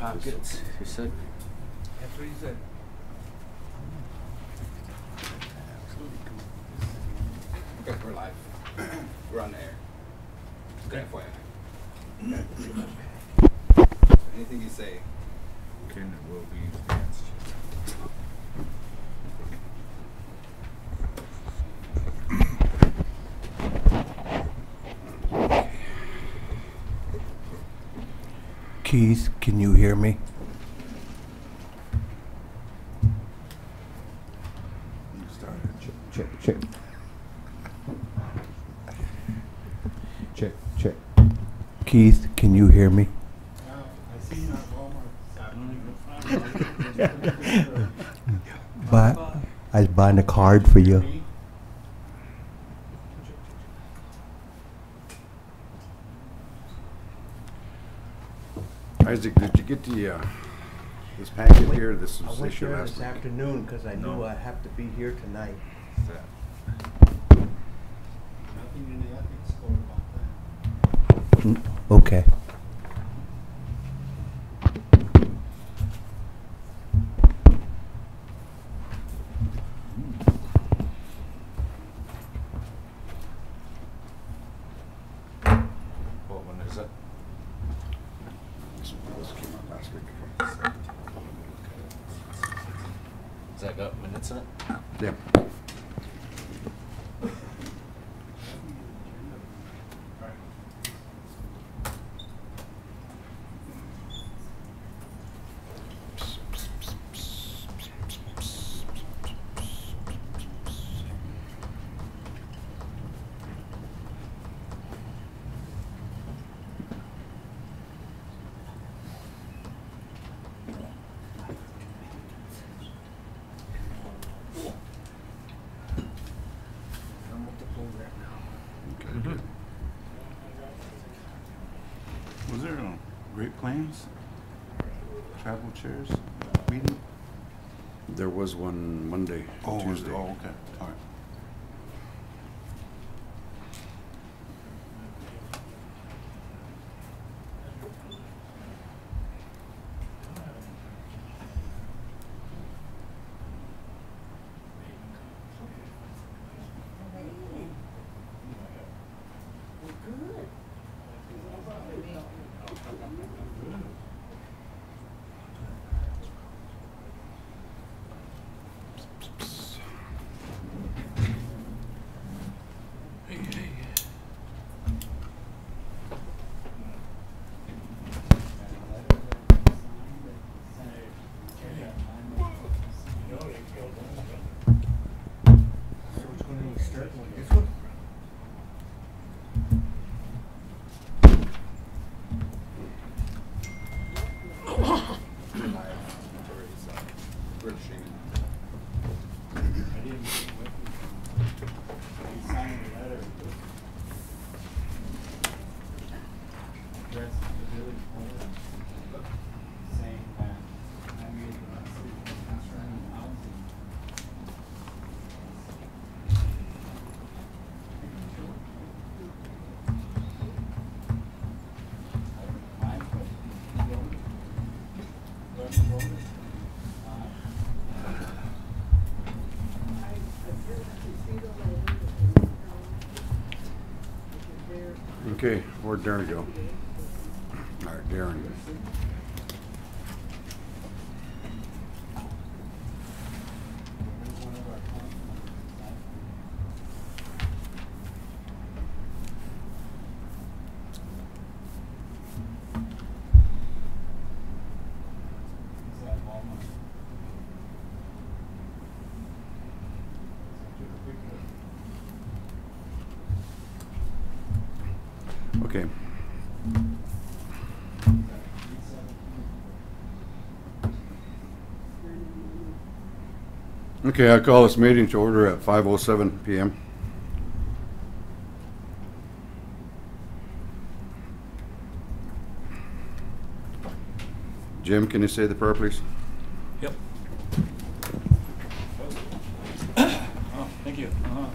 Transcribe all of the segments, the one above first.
pockets, you said? That's what he said. Okay, we're live. We're on the air. Good FYI. Anything you say. Can and will be used against you. Keith, can you hear me? Check, check. Check, check. Keith, can you hear me? I see you at Walmart. I was buying a card for you. Isaac, did you get the this packet here? This I was went issued there last this week. afternoon because I knew I'd have to be here tonight. Nothing in the ethics code about that. Okay. What one is it? This came out last week. Has that got minutes in it? Yeah. Okay, good. Was there a Great Plains travel chairs meeting? There was one Monday, Tuesday. Oh, okay. All right. Okay, where'd Darren go? All right, Darren. Okay. Okay, I call this meeting to order at 5:07 p.m. Jim, can you say the prayer, please? Yep. Oh, thank you. Oh,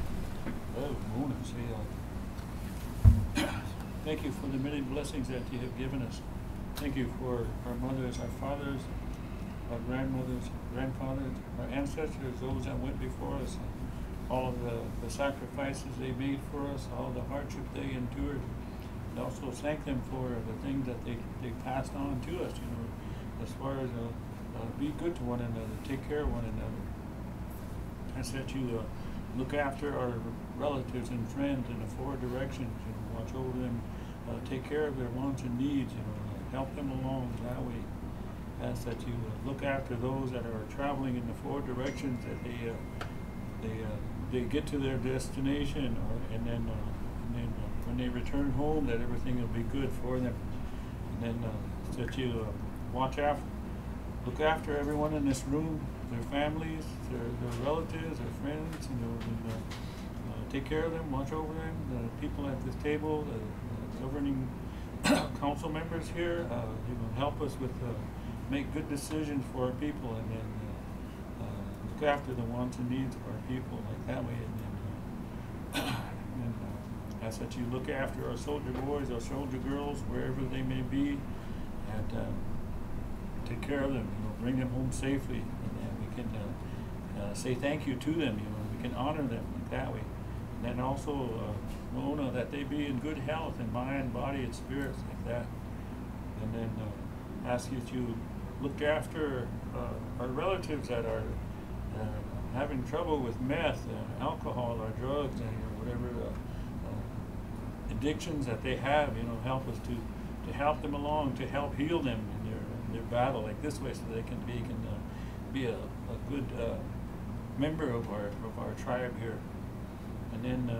morning. See, thank you for the many blessings that you have given us. thank you for our mothers, our fathers, our grandmothers, grandfathers, our ancestors, those that went before us, all of the sacrifices they made for us, all the hardship they endured. And also thank them for the things that they passed on to us, you know, as far as be good to one another, take care of one another. Ask that you look after our relatives and friends in the four directions, you know, watch over them, take care of their wants and needs, you know, help them along that way. Ask that you look after those that are traveling in the four directions, that they get to their destination, and then when they return home, that everything will be good for them. And then that you look after everyone in this room, their families, their relatives, their friends, you know, and take care of them, watch over them, the people at this table, the governing council members here, you know, help us with make good decisions for our people, and then look after the wants and needs of our people, like that way, and then ask that you look after our soldier boys, our soldier girls, wherever they may be, and take care of them, you know, bring them home safely, and then we can say thank you to them, you know, we can honor them like that way. And then also, Mona, that they be in good health in mind, body, and spirits, like that. And then ask you to look after our relatives that are having trouble with meth, alcohol, or drugs, and whatever addictions that they have, you know, help us to help them along, to help heal them in their battle, like this way, so they can be a good member of our tribe here. And then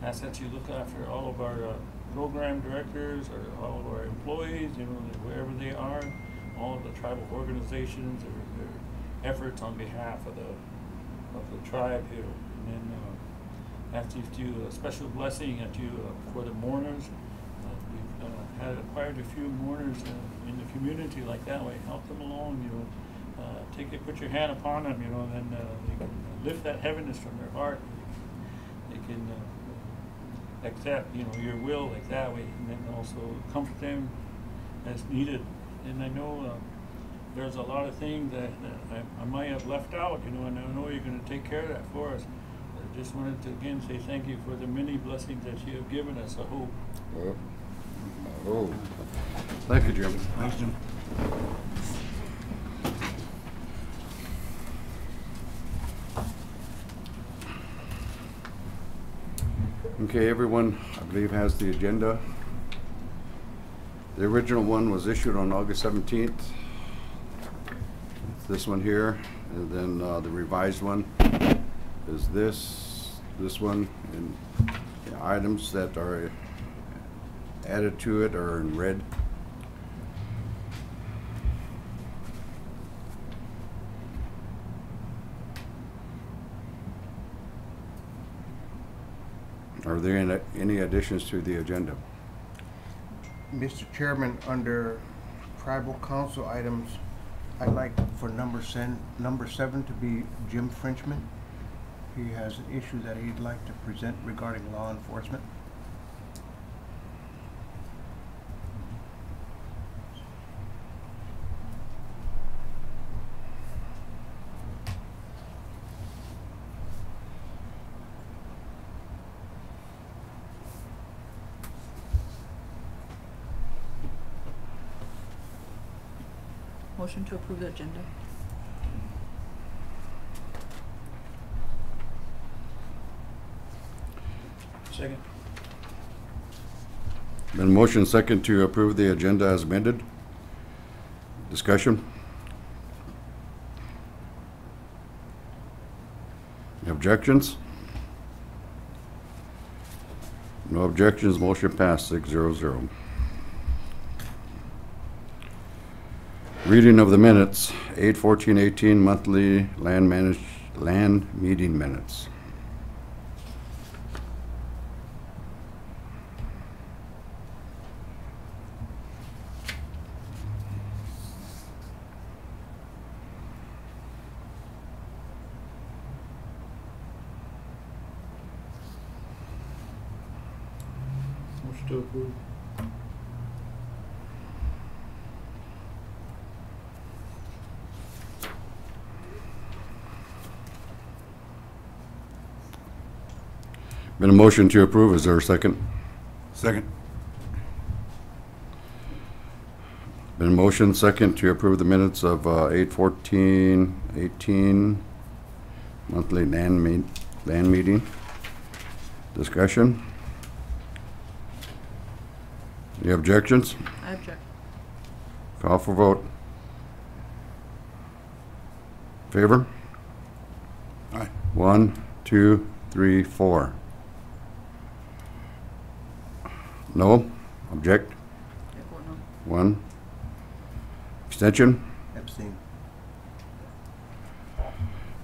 ask that you look after all of our program directors, or all of our employees, you know, wherever they are, all of the tribal organizations, their efforts on behalf of the tribe here. And then ask you to do a special blessing at you for the mourners. We've had acquired a few mourners in the community, like that way. Help them along, you know. Put your hand upon them, you know, and then they can lift that heaviness from their heart. They can accept, you know, your will, like that way, and then also comfort them as needed. And I know there's a lot of things that I might have left out, you know, and I know you're going to take care of that for us. I just wanted to again say thank you for the many blessings that you have given us. I hope. Oh, thank you, Jim. Thanks, Jim. Okay, everyone, I believe, has the agenda. The original one was issued on August 17th. It's this one here, and then the revised one is this one, and the items that are added to it are in red. Are there any additions to the agenda? Mr. Chairman, under tribal council items, I'd like for number 7 to be Jim Frenchman. He has an issue that he'd like to present regarding law enforcement. Motion to approve the agenda. Second. Been motion second to approve the agenda as amended. Discussion? Objections? No objections, motion passed 6-0-0. Reading of the minutes, 8/14/18 monthly land meeting minutes. Motion to approve. Been a motion to approve. Is there a second? Second. Been a motion second to approve the minutes of 8/14/18 monthly land meeting. Discussion? Any objections? I object. Call for vote. Favor? Aye. 1, 2, 3, 4. No? Object? I vote no. 1. Extension? Abstain.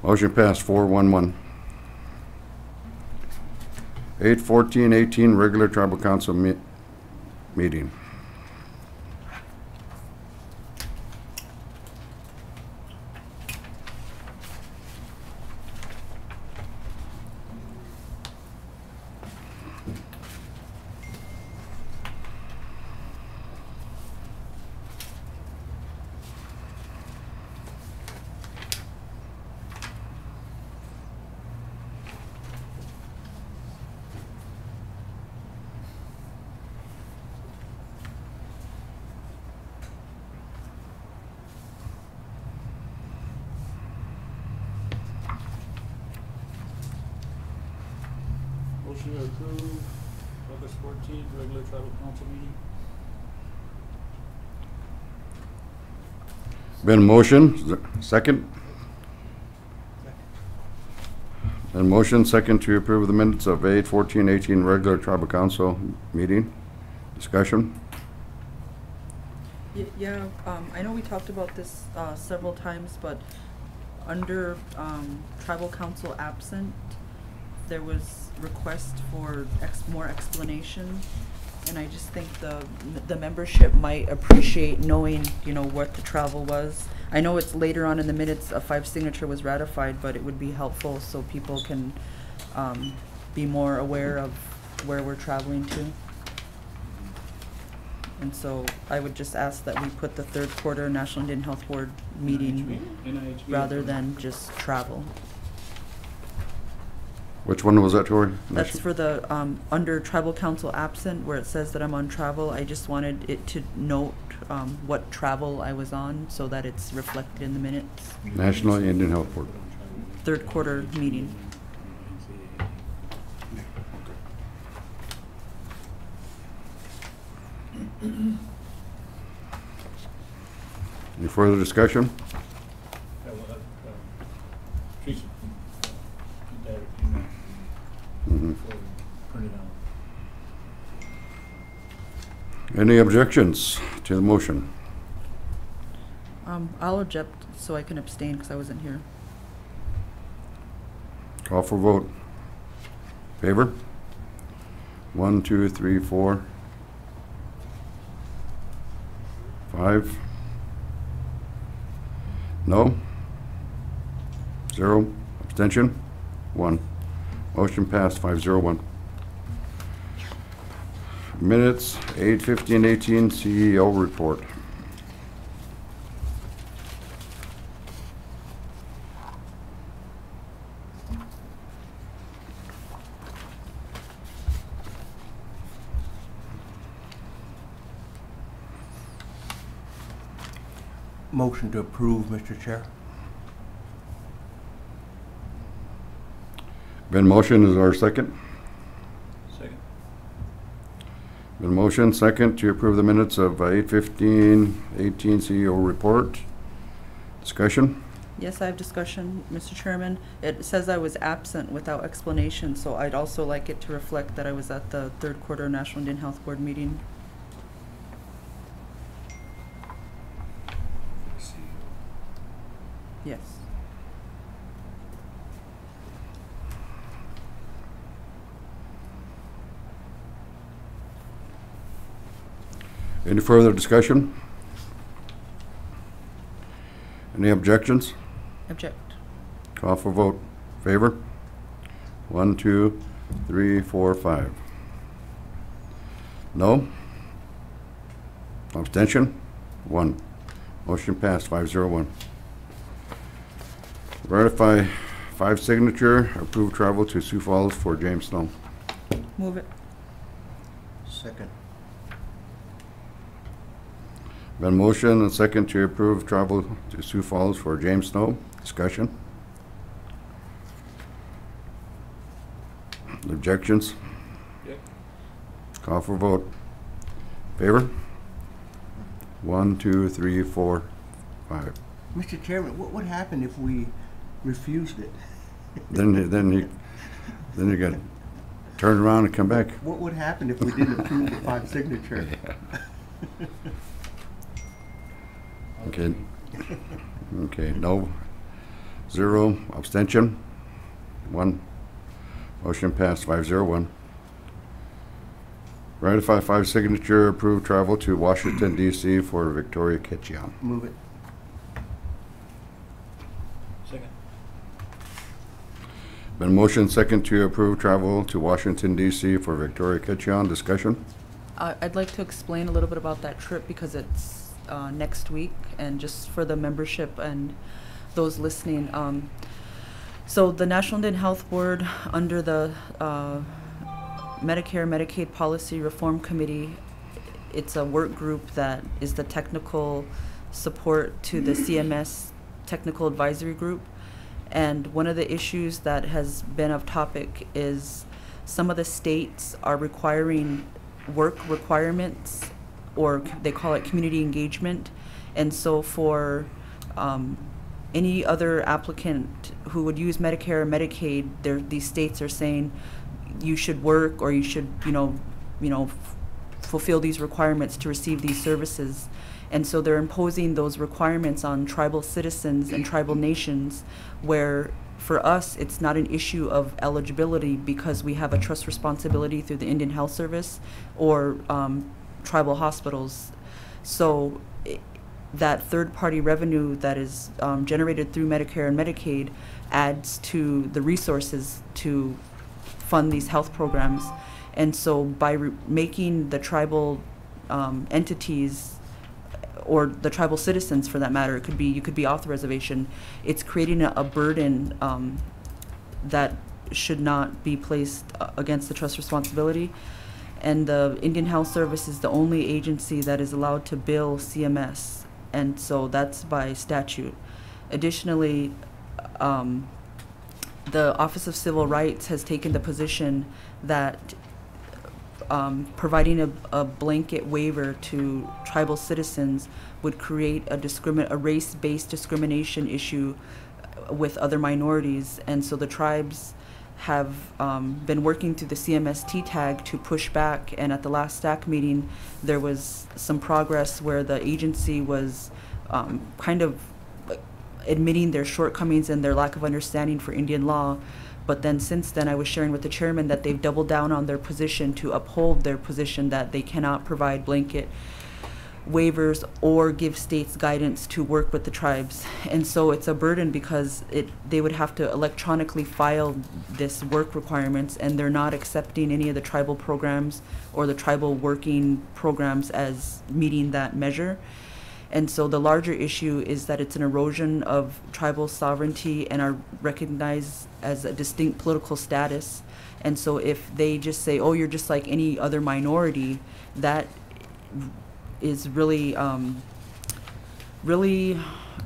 Motion passed 4-1-1. 8/14/18 regular tribal council meeting. Motion to approve August 14th, regular tribal council meeting. Been a motion, is there a second? Been a motion second to approve the minutes of 8/14/18 regular tribal council meeting. Discussion? Yeah, I know we talked about this several times, but under tribal council absent, there was request for more explanation, and I just think the membership might appreciate knowing, you know, what the travel was. I know it's later on in the minutes, a 5 signature was ratified, but it would be helpful so people can be more aware of where we're traveling to. And so I would just ask that we put the third quarter National Indian Health Board meeting NIH rather than just travel. Which one was that, Tori? That's for the, under tribal council absent, where it says that I'm on travel. I just wanted it to note what travel I was on so that it's reflected in the minutes. National Indian Health Board. Third quarter meeting. Any further discussion? Teresa, keep that email Mhm. before we print it out. Any objections to the motion? I'll object so I can abstain because I wasn't here. Call for vote. Favor? 1, 2, 3, 4, 5. No? 0. Abstention? 1. Motion passed 5-0-1. Minutes 8/15/18 CEO report. Motion to approve, Mr. Chair. Been motion, is our second? Second. Been motion second to approve the minutes of 8/15/18 CEO report. Discussion? Yes, I have discussion, Mr. Chairman. It says I was absent without explanation, so I'd also like it to reflect that I was at the third quarter National Indian Health Board meeting. Yes. Any further discussion? Any objections? Object. Call for vote. Favor? 1, 2, 3, 4, 5. No? Abstention? 1. Motion passed 5-0-1. Ratify 5 signature, approve travel to Sioux Falls for James Snow. Move it. Second. Been motion and second to approve travel to Sioux Falls for James Snow. Discussion. Objections? Yep. Call for vote. Favor? 1, 2, 3, 4, 5. Mr. Chairman, what would happen if we refused it? Then you got to turn around and come back. What would happen if we didn't approve the 5 signature? Okay. Okay, no. 0, abstention. 1. Motion passed 501. Ratify 5 signature, approve travel to Washington DC for Victoria Ketchian. Move it. Second. Been motion second to approve travel to Washington DC for Victoria Ketchian. Discussion? I'd like to explain a little bit about that trip because it's next week, and just for the membership and those listening. So the National Indian Health Board, under the Medicare Medicaid Policy Reform Committee, it's a work group that is the technical support to the CMS Technical Advisory Group. And one of the issues that has been of topic is some of the states are requiring work requirements, or they call it community engagement. And so for any other applicant who would use Medicare or Medicaid, these states are saying you should work, or you should, fulfill these requirements to receive these services. And so they're imposing those requirements on tribal citizens and tribal nations, where for us it's not an issue of eligibility because we have a trust responsibility through the Indian Health Service or tribal hospitals. So that third-party revenue that is generated through Medicare and Medicaid adds to the resources to fund these health programs. And so by making the tribal entities, or the tribal citizens for that matter, you could be off the reservation, it's creating a burden that should not be placed against the trust responsibility. And the Indian Health Service is the only agency that is allowed to bill CMS, and so that's by statute. Additionally, the Office of Civil Rights has taken the position that providing a blanket waiver to tribal citizens would create a race-based discrimination issue with other minorities. And so the tribes have been working through the CMS T-tag to push back, and at the last STAC meeting there was some progress where the agency was kind of admitting their shortcomings and their lack of understanding for Indian law. But then since then, I was sharing with the chairman that they've doubled down on their position to uphold their position that they cannot provide blanket waivers or give states guidance to work with the tribes. And so it's a burden because they would have to electronically file this work requirements, and they're not accepting any of the tribal programs or the tribal working programs as meeting that measure. And so the larger issue is that it's an erosion of tribal sovereignty and are recognized as a distinct political status. And so if they just say, oh, you're just like any other minority, that is really really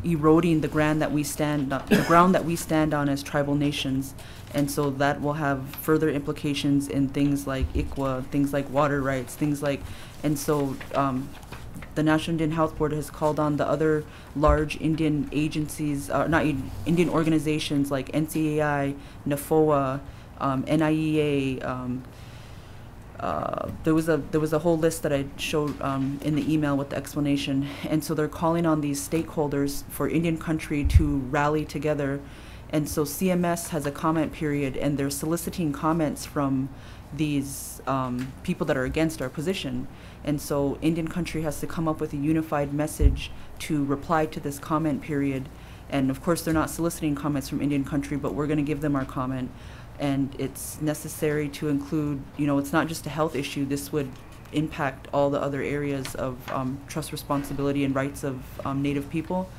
eroding the ground that we stand on as tribal nations. And so that will have further implications in things like ICWA, things like water rights, and so the National Indian Health Board has called on the other large Indian agencies, Indian organizations like NCAI, NAFOA, NIEA. There was a whole list that I showed in the email with the explanation. And so they're calling on these stakeholders for Indian country to rally together. And so CMS has a comment period, and they're soliciting comments from these people that are against our position. And so Indian country has to come up with a unified message to reply to this comment period. And of course, they're not soliciting comments from Indian country, but we're going to give them our comment. And it's necessary to include, it's not just a health issue. This would impact all the other areas of trust responsibility and rights of Native people.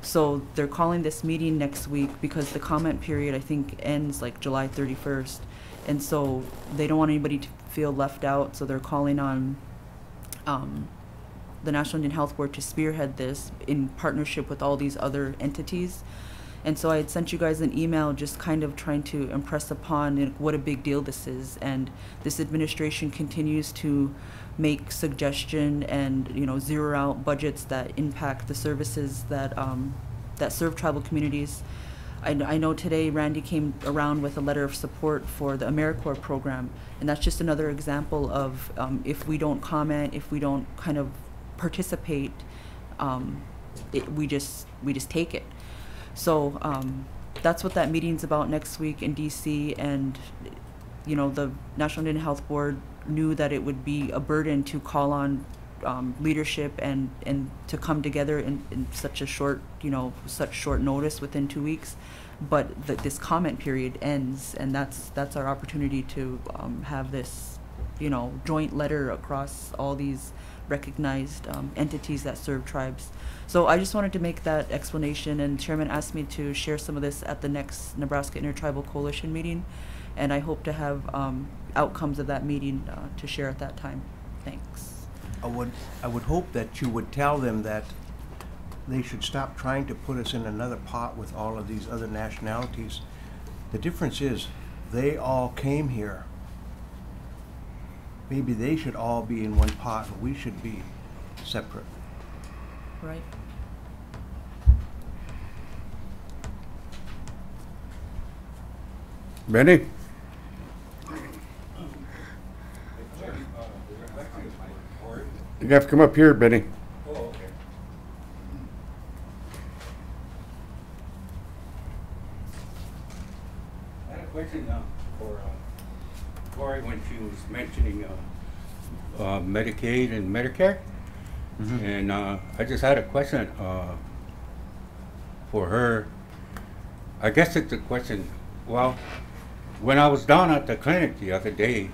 So they're calling this meeting next week because the comment period, I think, ends like July 31st. And so they don't want anybody to feel left out, so they're calling on the National Indian Health Board to spearhead this in partnership with all these other entities. And so I had sent you guys an email just kind of trying to impress upon what a big deal this is. And this administration continues to make suggestion and, you know, zero out budgets that impact the services that that serve tribal communities. I know today Randy came around with a letter of support for the AmeriCorps program, and that's just another example of if we don't comment, if we don't kind of participate, we just take it. So that's what that meeting's about next week in DC, and you know, the National Indian Health Board knew that it would be a burden to call on leadership and to come together in such a short, you know, such short notice within 2 weeks. But this comment period ends, and that's our opportunity to have this, you know, joint letter across all these recognized entities that serve tribes. So I just wanted to make that explanation, and Chairman asked me to share some of this at the next Nebraska Intertribal Coalition meeting, and I hope to have outcomes of that meeting to share at that time. Thanks. I would hope that you would tell them that they should stop trying to put us in another pot with all of these other nationalities. The difference is they all came here. Maybe they should all be in one pot and we should be separate. Right. Benny? You have to come up here, Benny. Oh, okay. I had a question for Lori when she was mentioning Medicaid and Medicare. Mm-hmm. And I just had a question for her. I guess it's a question, well, when I was down at the clinic the other day,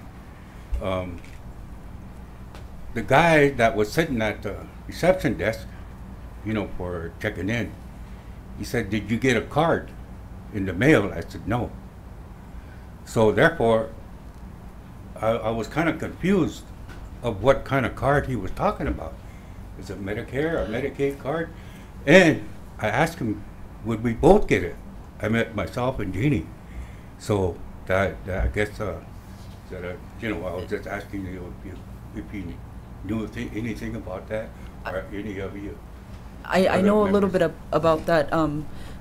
the guy that was sitting at the reception desk, you know, for checking in, he said, "Did you get a card in the mail?" I said, "No." So therefore, I was kind of confused of what kind of card he was talking about. Is it Medicare or Medicaid card? And I asked him, would we both get it? I meant myself and Jeannie. So that I guess, you know, I was just asking you if you knew anything about that, or any of you. I know a little bit about that,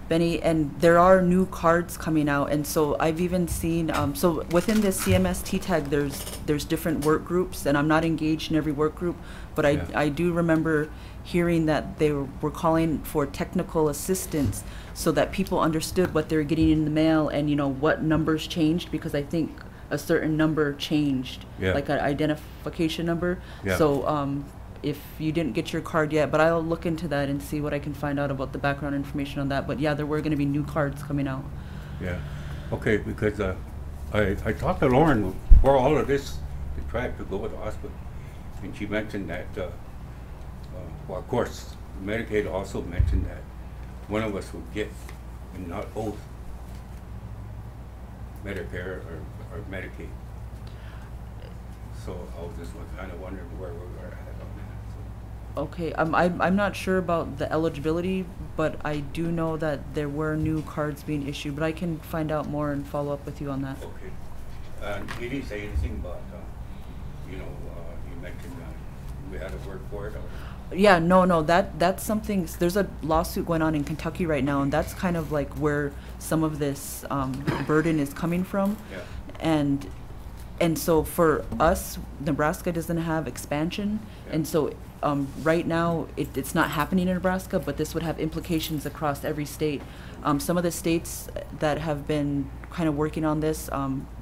Benny, and there are new cards coming out, and so I've even seen, so within this CMS T-Tag, there's different work groups, and I'm not engaged in every work group, but I do remember hearing that they were calling for technical assistance so that people understood what they were getting in the mail and, you know, what numbers changed, because I think a certain number changed, like an identification number. So if you didn't get your card yet, but I'll look into that and see what I can find out about the background information on that. But yeah, there were going to be new cards coming out. Yeah, okay, because I talked to Lauren before all of this to try to go to the hospital, and she mentioned that, well, of course, Medicaid also mentioned that one of us would get, and not both, Medicare or Medicaid. So I was just kind of wondering where we were at on that. So. Okay, I'm not sure about the eligibility, but I do know that there were new cards being issued, but I can find out more and follow up with you on that. Okay. You didn't say anything about, you know, you mentioned we had a word for it? Or? Yeah, no, that's something, there's a lawsuit going on in Kentucky right now, and that's kind of like where some of this burden is coming from. Yeah. And so for us, Nebraska doesn't have expansion, and so right now it's not happening in Nebraska, but this would have implications across every state. Some of the states that have been kind of working on this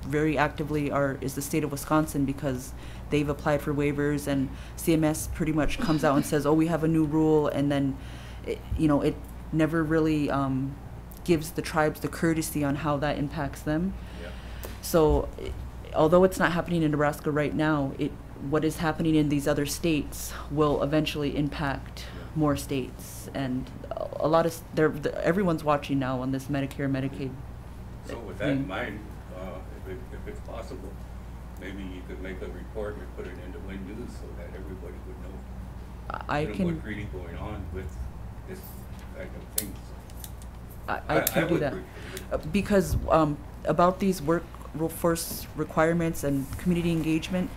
very actively is the state of Wisconsin, because they've applied for waivers, and CMS pretty much comes out and says, oh, we have a new rule, and then it never really gives the tribes the courtesy on how that impacts them. Yeah. So although it's not happening in Nebraska right now, what is happening in these other states will eventually impact more states, and a lot of everyone's watching now on this Medicare, Medicaid. So with that in mind, if if it's possible, maybe you could make a report and put it into Wind News so that everybody would know I what's can, really going on with this kind of things. I can do would that. appreciate it. Because about these workforce requirements and community engagement,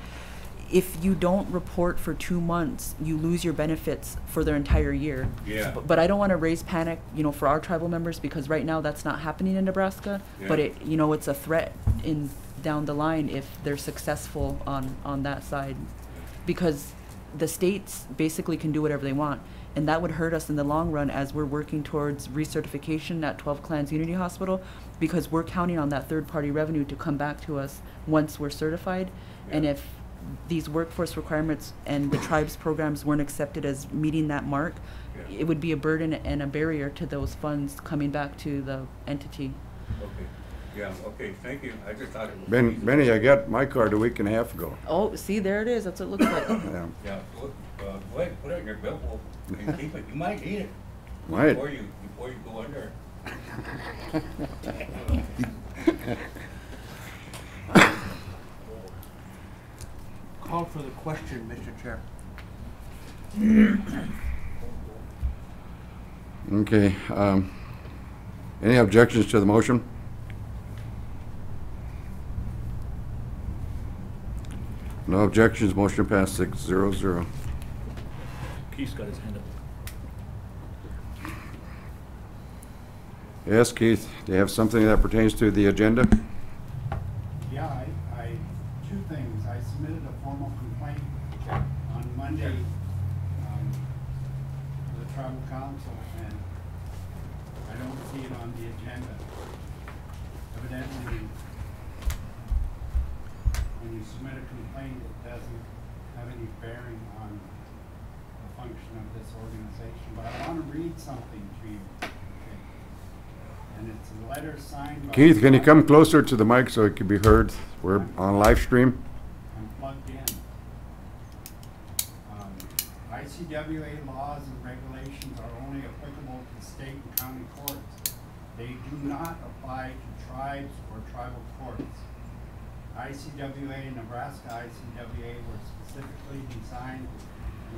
if you don't report for 2 months, you lose your benefits for their entire year. Yeah. But I don't want to raise panic, you know, for our tribal members, because right now that's not happening in Nebraska. But Yeah. it, you know, it's a threat in down the line if they're successful on that side, because the states basically can do whatever they want, and that would hurt us in the long run as we're working towards recertification at 12 Clans Unity Hospital, because we're counting on that third-party revenue to come back to us once we're certified. And Yeah. if these workforce requirements and the tribes programs weren't accepted as meeting that mark, Yeah. it would be a burden and a barrier to those funds coming back to the entity. Okay, yeah, okay, thank you. I just thought it was. Benny, I got my card a week and a half ago. Oh, see, there it is. That's what it looks like. Yeah. Yeah, go ahead, put it in your belt and keep it. You might need it. Might. Before you go under. Call for the question, Mr. Chair. Okay, any objections to the motion? No objections, motion passed 6-0-0. Keith's got his hand up. Yes, Keith, do you have something that pertains to the agenda? Yeah, I, two things. I submitted a formal complaint on Monday, to the tribal council, and I don't see it on the agenda. Evidently, when you submit a complaint, it doesn't have any bearing on the function of this organization, but I want to read something to you. Okay? And it's a letter signed by... Keith, can you come closer to the mic so it can be heard? We're on live stream. I'm plugged in. ICWA laws and regulations are only applicable to state and county courts. They do not apply to tribes or tribal courts. ICWA and Nebraska ICWA were specifically designed to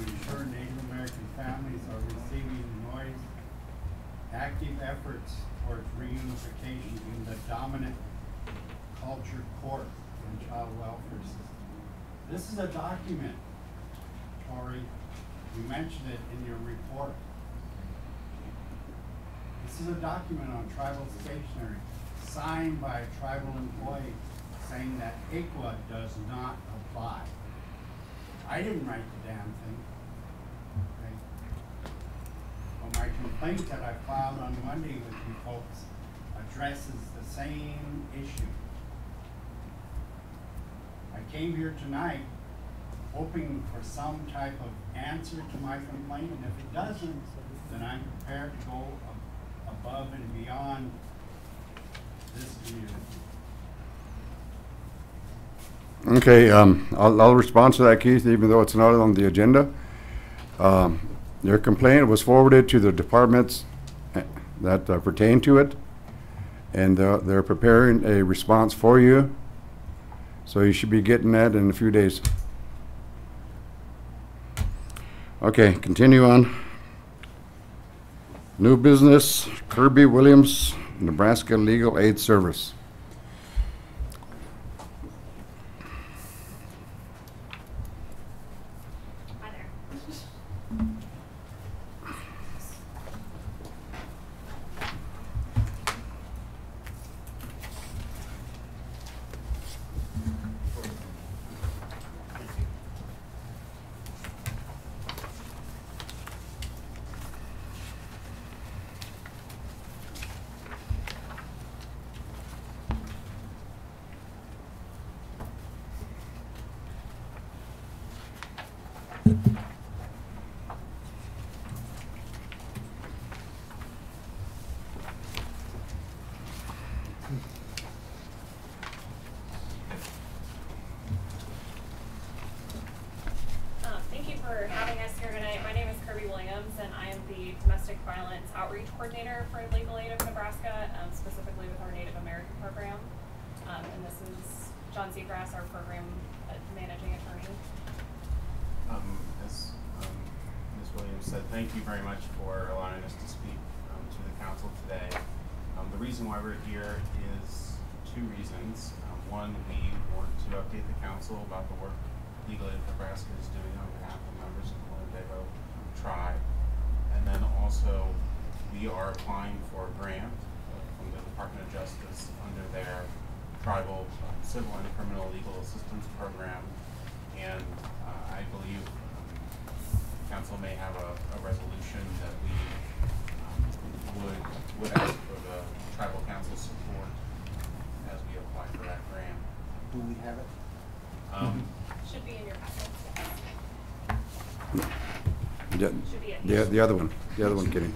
ensure Native American families are receiving noise, active efforts towards reunification in the dominant culture court and child welfare system. This is a document, Tori, you mentioned it in your report. This is a document on tribal stationery signed by a tribal employee saying that ICWA does not apply. I didn't write the damn thing. Okay. But my complaint that I filed on Monday with you folks addresses the same issue. I came here tonight hoping for some type of answer to my complaint, and if it doesn't, then I'm prepared to go above and beyond this community. Okay, I'll respond to that, Keith, even though it's not on the agenda. Your complaint was forwarded to the departments that pertain to it, and they're preparing a response for you. So you should be getting that in a few days. Okay, continue on. New business, Kirby Williams, Nebraska Legal Aid Service. Hi there. Thank you for having us here tonight. My name is Kirby Williams, and I am the Domestic Violence Outreach Coordinator for Legal Aid of Nebraska, specifically with our Native American program. And this is John Seagrass, our program managing attorney. As Ms. Williams said, thank you very much for allowing us to speak to the council today. The reason why we're here is two reasons. One, we want to update the council about the work Legal Aid Nebraska is doing on behalf of members of the Winnebago tribe. And then also, we are applying for a grant from the Department of Justice under their tribal civil and criminal legal assistance program. And I believe council may have a resolution that we would ask for the tribal council support as we apply for that grant. Do we have it? Should be in your packet. Yeah, Should be at the other one, Kitty.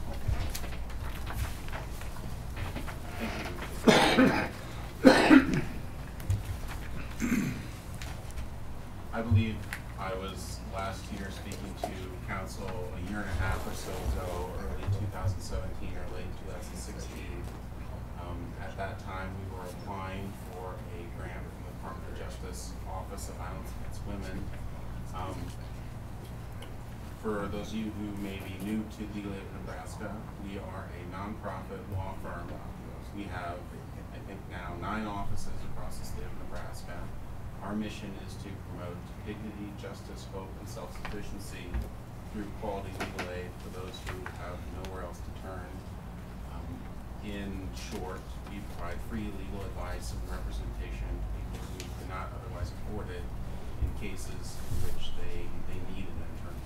I believe I was last year speaking to council a year and a half or so ago, early 2017 or late 2016. At that time, we were applying for a grant from the Department of Justice Office of Violence Against Women. For those of you who may be new to Legal Aid of Nebraska, we are a nonprofit law firm. We have, I think now, 9 offices across the state of Nebraska. Our mission is to promote dignity, justice, hope, and self-sufficiency through quality legal aid for those who have nowhere else to turn. In short, we provide free legal advice and representation to people who cannot otherwise afford it in cases in which they need an attorney.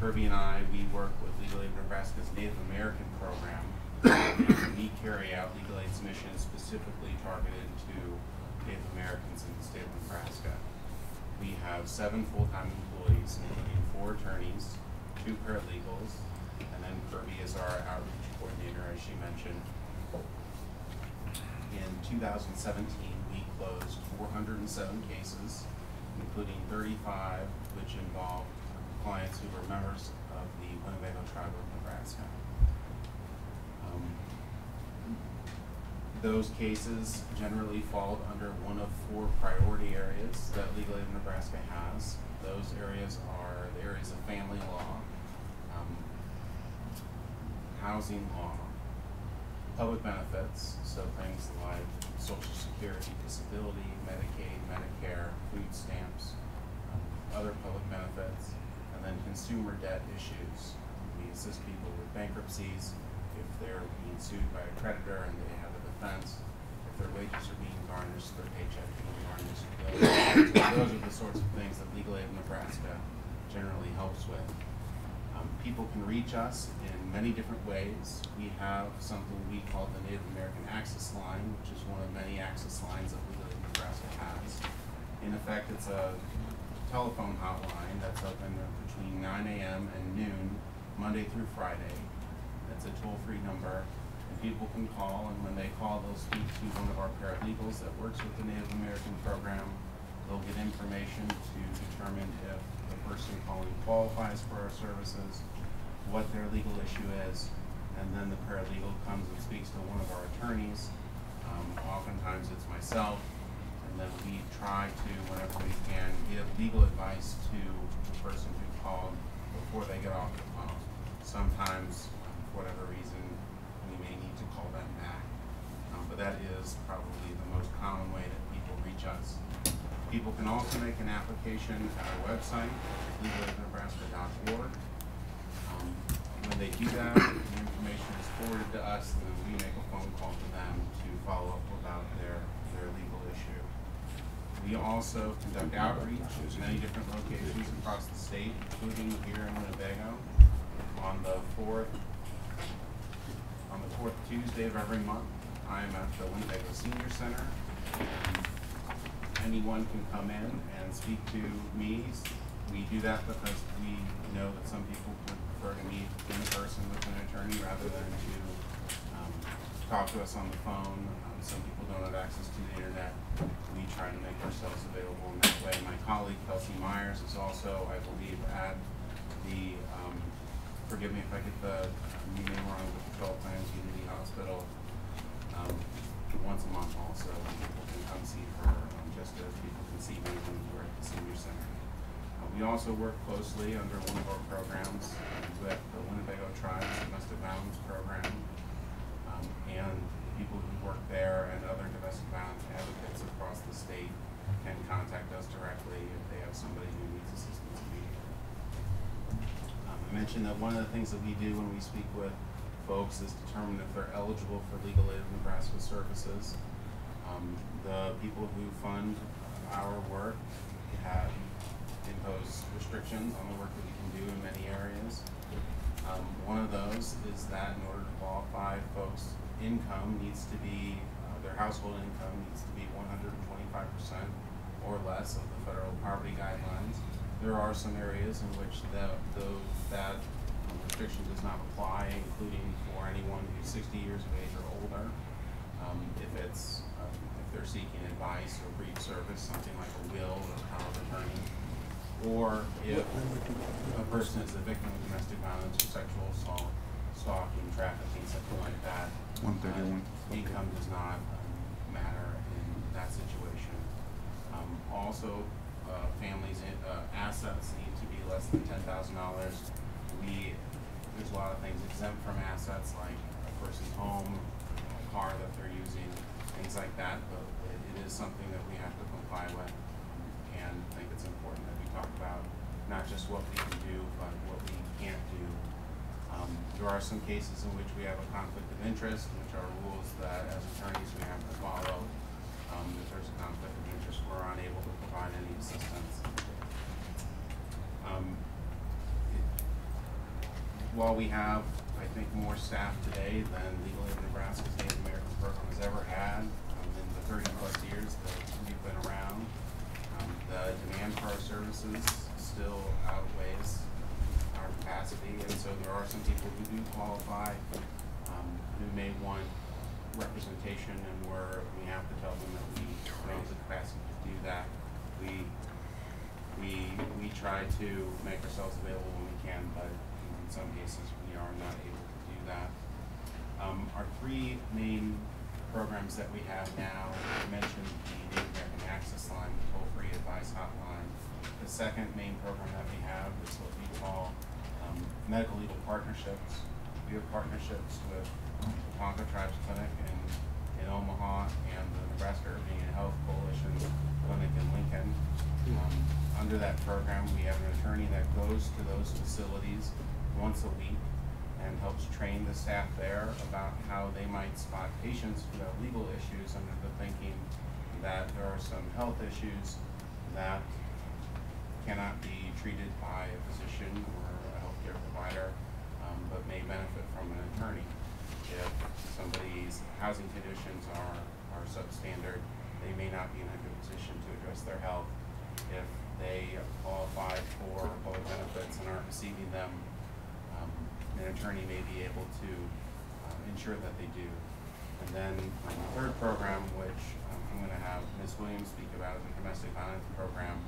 Kirby and I, we work with Legal Aid of Nebraska's Native American program. We carry out legal aid's mission specifically targeted to Native Americans in the state of Nebraska. We have 7 full-time employees, including 4 attorneys, 2 paralegals, and then Kirby is our outreach coordinator, as she mentioned. In 2017, we closed 407 cases, including 35 which involved clients who were members of the Winnebago tribe of Nebraska. Those cases generally fall under one of 4 priority areas that Legal Aid of Nebraska has. Those areas are the areas of family law, housing law, public benefits, so things like Social Security, disability, Medicaid, Medicare, food stamps, other public benefits, and then consumer debt issues. We assist people with bankruptcies if they're being sued by a creditor and they have a defense, if their wages are being garnished, their paycheck being garnished. Those are the sorts of things that Legal Aid of Nebraska generally helps with. People can reach us in many different ways. We have something we call the Native American Access Line, which is one of many access lines that Legal Aid of Nebraska has. In effect, it's a telephone hotline that's open between 9 a.m. and noon, Monday through Friday. It's a toll-free number, and people can call, and when they call, they'll speak to one of our paralegals that works with the Native American program. They'll get information to determine if the person calling qualifies for our services, what their legal issue is, and then the paralegal comes and speaks to one of our attorneys. Oftentimes it's myself, and then we try to, whenever we can, give legal advice to the person who called before they get off the phone. Sometimes, for whatever reason, we may need to call them back. But that is probably the most common way that people reach us. People can also make an application at our website, legalaidofnebraska.org. When they do that, the information is forwarded to us, and then we make a phone call to them to follow up about their legal issue. We also conduct outreach in many different locations across the state, including here in Winnebago. On the fourth Tuesday of every month, I'm at the Winnebago Senior Center. Anyone can come in and speak to me. We do that because we know that some people would prefer to meet in person with an attorney rather than to talk to us on the phone. Some people don't have access to the internet. We try to make ourselves available in that way. My colleague, Kelsey Myers, is also, I believe, at the, forgive me if I get the name wrong, but the 12 Plans Unity Hospital. once a month also. People can come see her, just as people can see me when we're at the senior center. We also work closely under one of our programs with the Winnebago Tribe's Domestic Violence Program, and people who work there and other domestic violence advocates across the state can contact us directly if they have somebody who needs assistance immediately. I mentioned that one of the things that we do when we speak with folks is determine if they're eligible for legal aid of Nebraska services. The people who fund our work have imposed restrictions on the work that we can do in many areas. One of those is that in order to qualify, folks' income needs to be, their household income needs to be 125% or less of the federal poverty guidelines. There are some areas in which that restriction does not apply, including for anyone who's 60 years of age or older. If they're seeking advice or brief service, something like a will or power of attorney, or if a person is a victim of domestic violence or sexual assault, stalking, trafficking, something like that, 131. income does not matter in that situation. Also, families' assets need to be less than $10,000. There's a lot of things exempt from assets, like a person's home, a car that they're using, things like that, but it is something that we have to comply with, and I think it's important that we talk about not just what we can do, but what we can't do. There are some cases in which we have a conflict of interest, which are rules that as attorneys we have to follow. If there's a conflict of interest, we're unable to provide any assistance. While we have, I think, more staff today than Legal Aid of Nebraska's Native American program has ever had in the 30+ years that we've been around, the demand for our services still outweighs our capacity, and so there are some people who do qualify, who may want representation, and we have to tell them that we don't have the capacity to do that. We try to make ourselves available when we can, but in some cases we are not able to do that. Our three main programs that we have now, I mentioned the Native American Access Line, the toll-free advice hotline. The second main program that we have is what we call medical legal partnerships. We have partnerships with the Ponca Tribes Clinic in Omaha and the Nebraska Urban Health Coalition Clinic in Lincoln. Under that program, we have an attorney that goes to those facilities once a week and helps train the staff there about how they might spot patients who have legal issues under the thinking that there are some health issues that cannot be treated by a physician or a healthcare provider, but may benefit from an attorney. If somebody's housing conditions are substandard, they may not be in a good position to address their health. If they qualify for public benefits and aren't receiving them, an attorney may be able to ensure that they do. And then the third program, which I'm going to have Ms. Williams speak about, is the domestic violence program.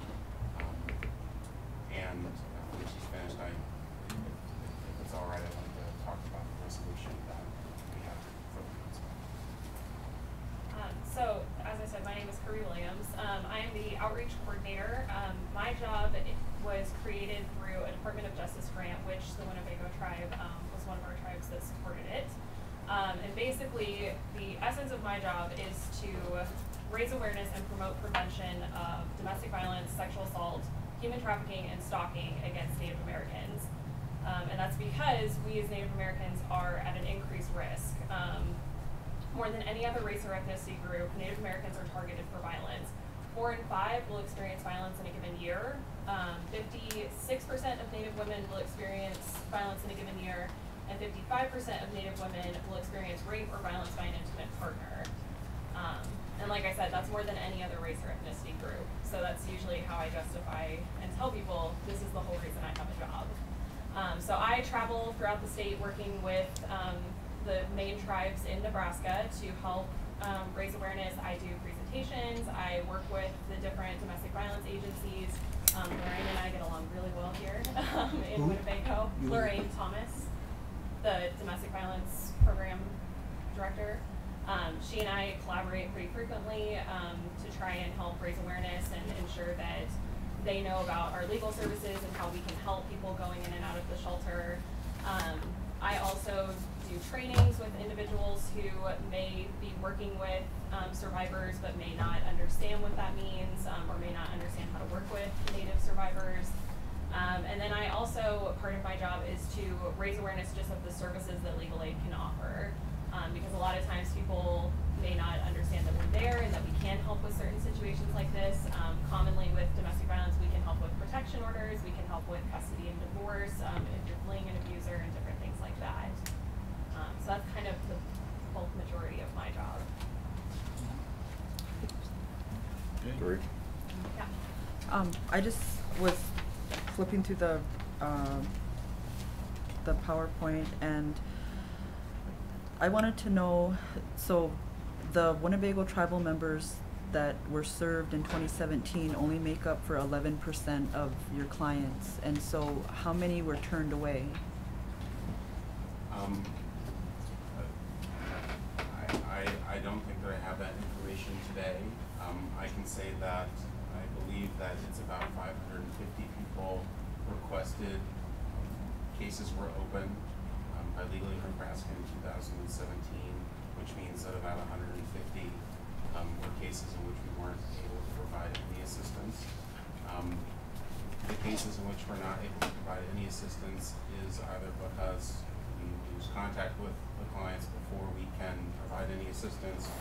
And when she's finished, if it's all right, I'd like to talk about the resolution that we have for the council. So, as I said, my name is Kirby Williams. I am the outreach coordinator. My job was created through a Department of Justice grant, which the Winnebago tribe was one of our tribes that supported it. And basically, the essence of my job is to raise awareness and promote prevention of domestic violence, sexual assault, human trafficking, and stalking against Native Americans. And that's because we as Native Americans are at an increased risk. More than any other race or ethnicity group, Native Americans are targeted for violence. 4 in 5 will experience violence in a given year. 56% of Native women will experience violence in a given year, and 55% of Native women will experience rape or violence by an intimate partner. And like I said, that's more than any other race or ethnicity group. So that's usually how I justify and tell people this is the whole reason I have a job. So I travel throughout the state working with the main tribes in Nebraska to help raise awareness. I do presentations. I work with the different domestic violence agencies. Lorraine and I get along really well here in Winnebago. Lorraine Thomas, the domestic violence program director. She and I collaborate pretty frequently to try and help raise awareness and ensure that they know about our legal services and how we can help people going in and out of the shelter. I also do trainings with individuals who may be working with survivors but may not understand what that means or may not understand how to work with Native survivors. And then I also, part of my job is to raise awareness just of the services that legal aid can offer. Because a lot of times people may not understand that we're there and that we can help with certain situations like this. Commonly with domestic violence, we can help with protection orders, we can help with custody and divorce, if you're fleeing an abuser and different things like that. So that's kind of the bulk majority of my job. Great. Yeah. I just was flipping through the PowerPoint, and I wanted to know, so the Winnebago tribal members that were served in 2017 only make up for 11% of your clients, and so how many were turned away? I don't think that I have that information today. I can say that I believe that it's about 550 people requested. Cases were open by Legal Aid Nebraska in 2017, which means that about 150 were cases in which we weren't able to provide any assistance. The cases in which we're not able to provide any assistance is either because we lose contact with the clients before we can provide any assistance,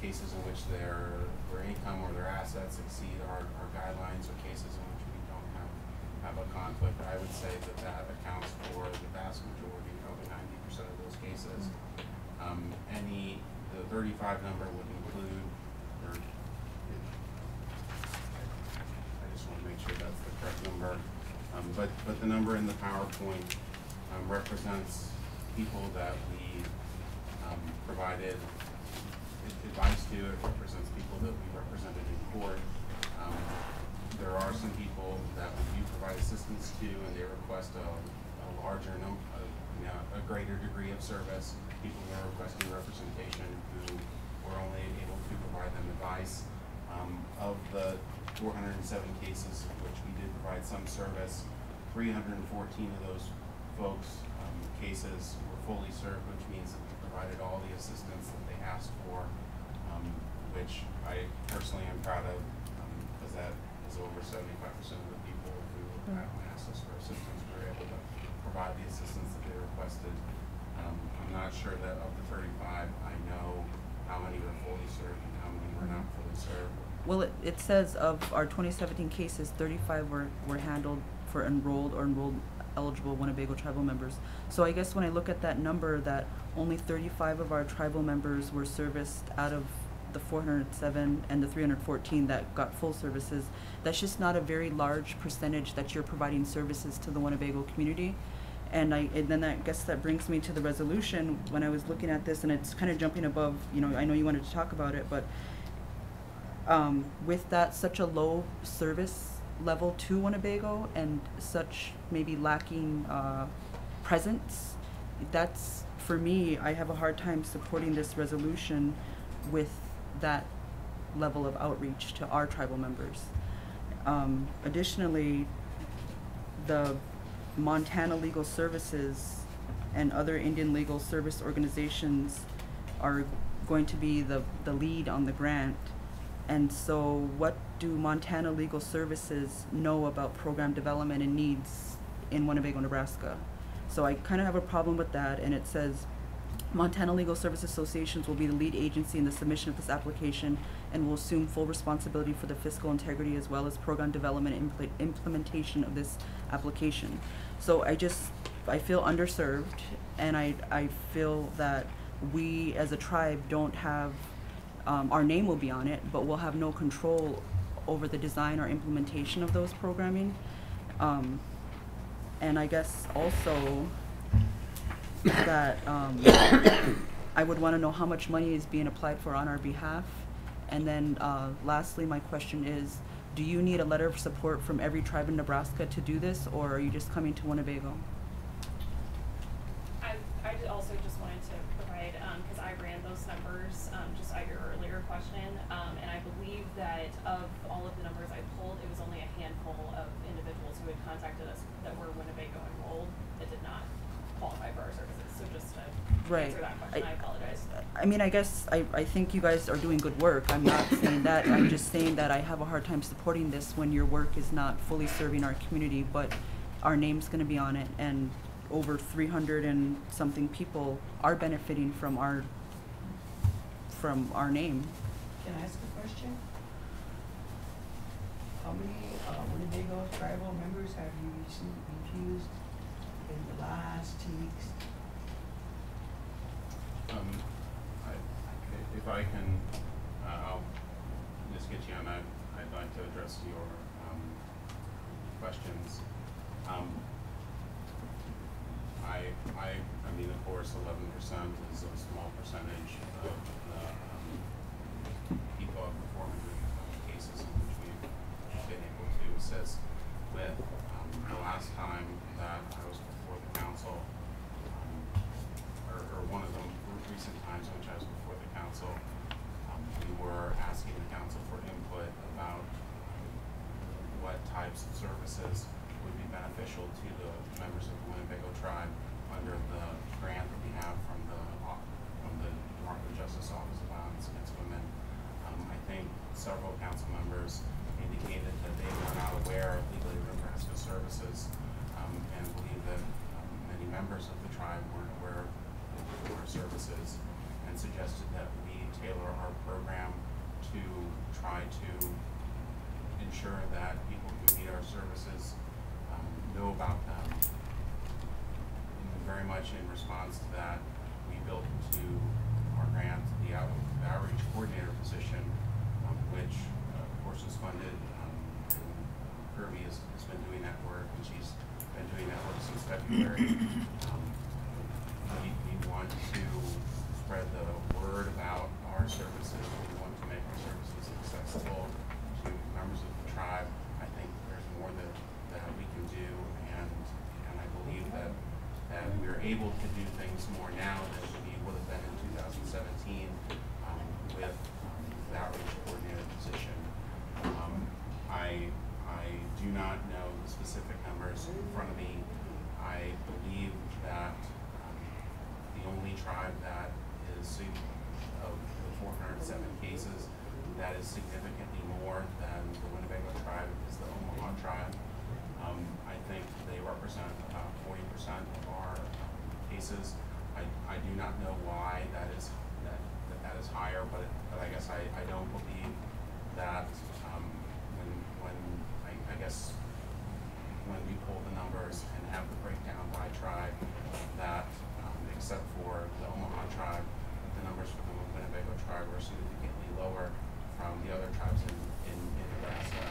cases in which their income or their assets exceed our guidelines, or cases in which we don't have a conflict. I would say that accounts for the vast majority, probably 90% of those cases. The 35 number would include, I just want to make sure that's the correct number. But the number in the PowerPoint represents people that we provided advice to. It represents people that we represented in court. There are some people that we do provide assistance to, and they request a larger number, a greater degree of service. People who are requesting representation who we're only able to provide them advice. Of the 407 cases in which we did provide some service, 314 of those folks' cases were fully served, which means that we provided all the assistance that they asked for, which I personally am proud of, because that is over 75% of the people who asked us for assistance. We were able to provide the assistance that they requested. I'm not sure that of the 35, I know how many were fully served and how many were not fully served. Well, it says of our 2017 cases, 35 were handled for enrolled or enrolled eligible Winnebago tribal members. So I guess when I look at that number, that only 35 of our tribal members were serviced out of the 407 and the 314 that got full services, that's just not a very large percentage that you're providing services to the Winnebago community. And then I guess that brings me to the resolution. When I was looking at this, and it's kind of jumping above, I know you wanted to talk about it, but with that such a low service level to Winnebago and such maybe lacking presence, that's, for me, I have a hard time supporting this resolution with that level of outreach to our tribal members. Additionally, the Montana Legal Services and other Indian legal service organizations are going to be the lead on the grant. And so what do Montana Legal Services know about program development and needs in Winnebago, Nebraska? So I kind of have a problem with that, and it says Montana Legal Service Associations will be the lead agency in the submission of this application and will assume full responsibility for the fiscal integrity as well as program development and implementation of this application. So I feel underserved, and I feel that we as a tribe don't have, our name will be on it, but we'll have no control over the design or implementation of those programming. And I guess also that I would want to know how much money is being applied for on our behalf. And then lastly, my question is, do you need a letter of support from every tribe in Nebraska to do this, or are you just coming to Winnebago? I also just wanted to provide, because I ran those members, just at your earlier question, and I believe that of all of the numbers I pulled, it was only a handful of individuals who had contacted us that were Winnebago enrolled that did not qualify for our services. So just to answer that question, I apologize. I mean, I guess I think you guys are doing good work. I'm not saying that. I'm just saying that I have a hard time supporting this when your work is not fully serving our community, but our name's going to be on it, and over 300 and something people are benefiting from our name. Can I ask a question? How many Winnebago tribal members have you refused in the last 2 weeks? If I can, I'll just get you on that. I'd like to address your questions. I mean, of course, 11% is a small percentage of the people of the 400 cases in which we've been able to assist with. The last time that I was before the council, or one of the recent times in which I was before the council, we were asking the council for input about what types of services would be beneficial to the members of the Winnebago tribe under the grant that we have from the Department of Justice Office of Violence Against Women. I think several council members indicated that they were not aware of Legally Nebraska services, and believe that many members of the tribe weren't aware of our services, and suggested that we tailor our program to try to ensure that people who need our services know about them. And very much in response to that, we built into our grant the outreach coordinator position, which of course is funded. Kirby has been doing that work, and she's been doing that work since February. We want to spread the word about our services. We want to make our services accessible to members of the tribe. I think there's more that we can do, and I believe that we're able to do things more now than we would have been in 2017 with the outreach coordinator position. I do not know the specific numbers in front of me. I believe that the only tribe that is of the 407 cases that is significantly more than the Winnebago tribe is the Omaha tribe. I think they represent about 40% of our cases. I do not know why that is higher, but I guess I don't believe that when we pull the numbers and have the breakdown by tribe, that except for the Omaha tribe, the numbers for the Winnebago tribe are significantly lower from the other tribes in Nebraska.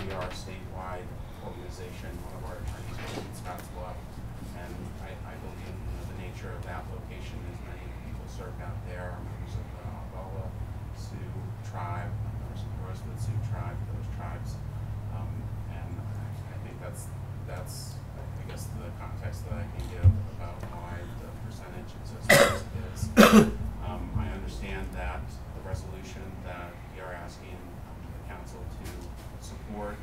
We are a statewide organization. One of our attorneys is in Scottsbluff, and I believe the nature of that location is many people served out there are members of the Algala Sioux tribe, members of the Rosewood Sioux tribe, those tribes, and I think that's I guess the context that I can give about why the percentage is as high as it is. I understand that the resolution that we are asking the council to support,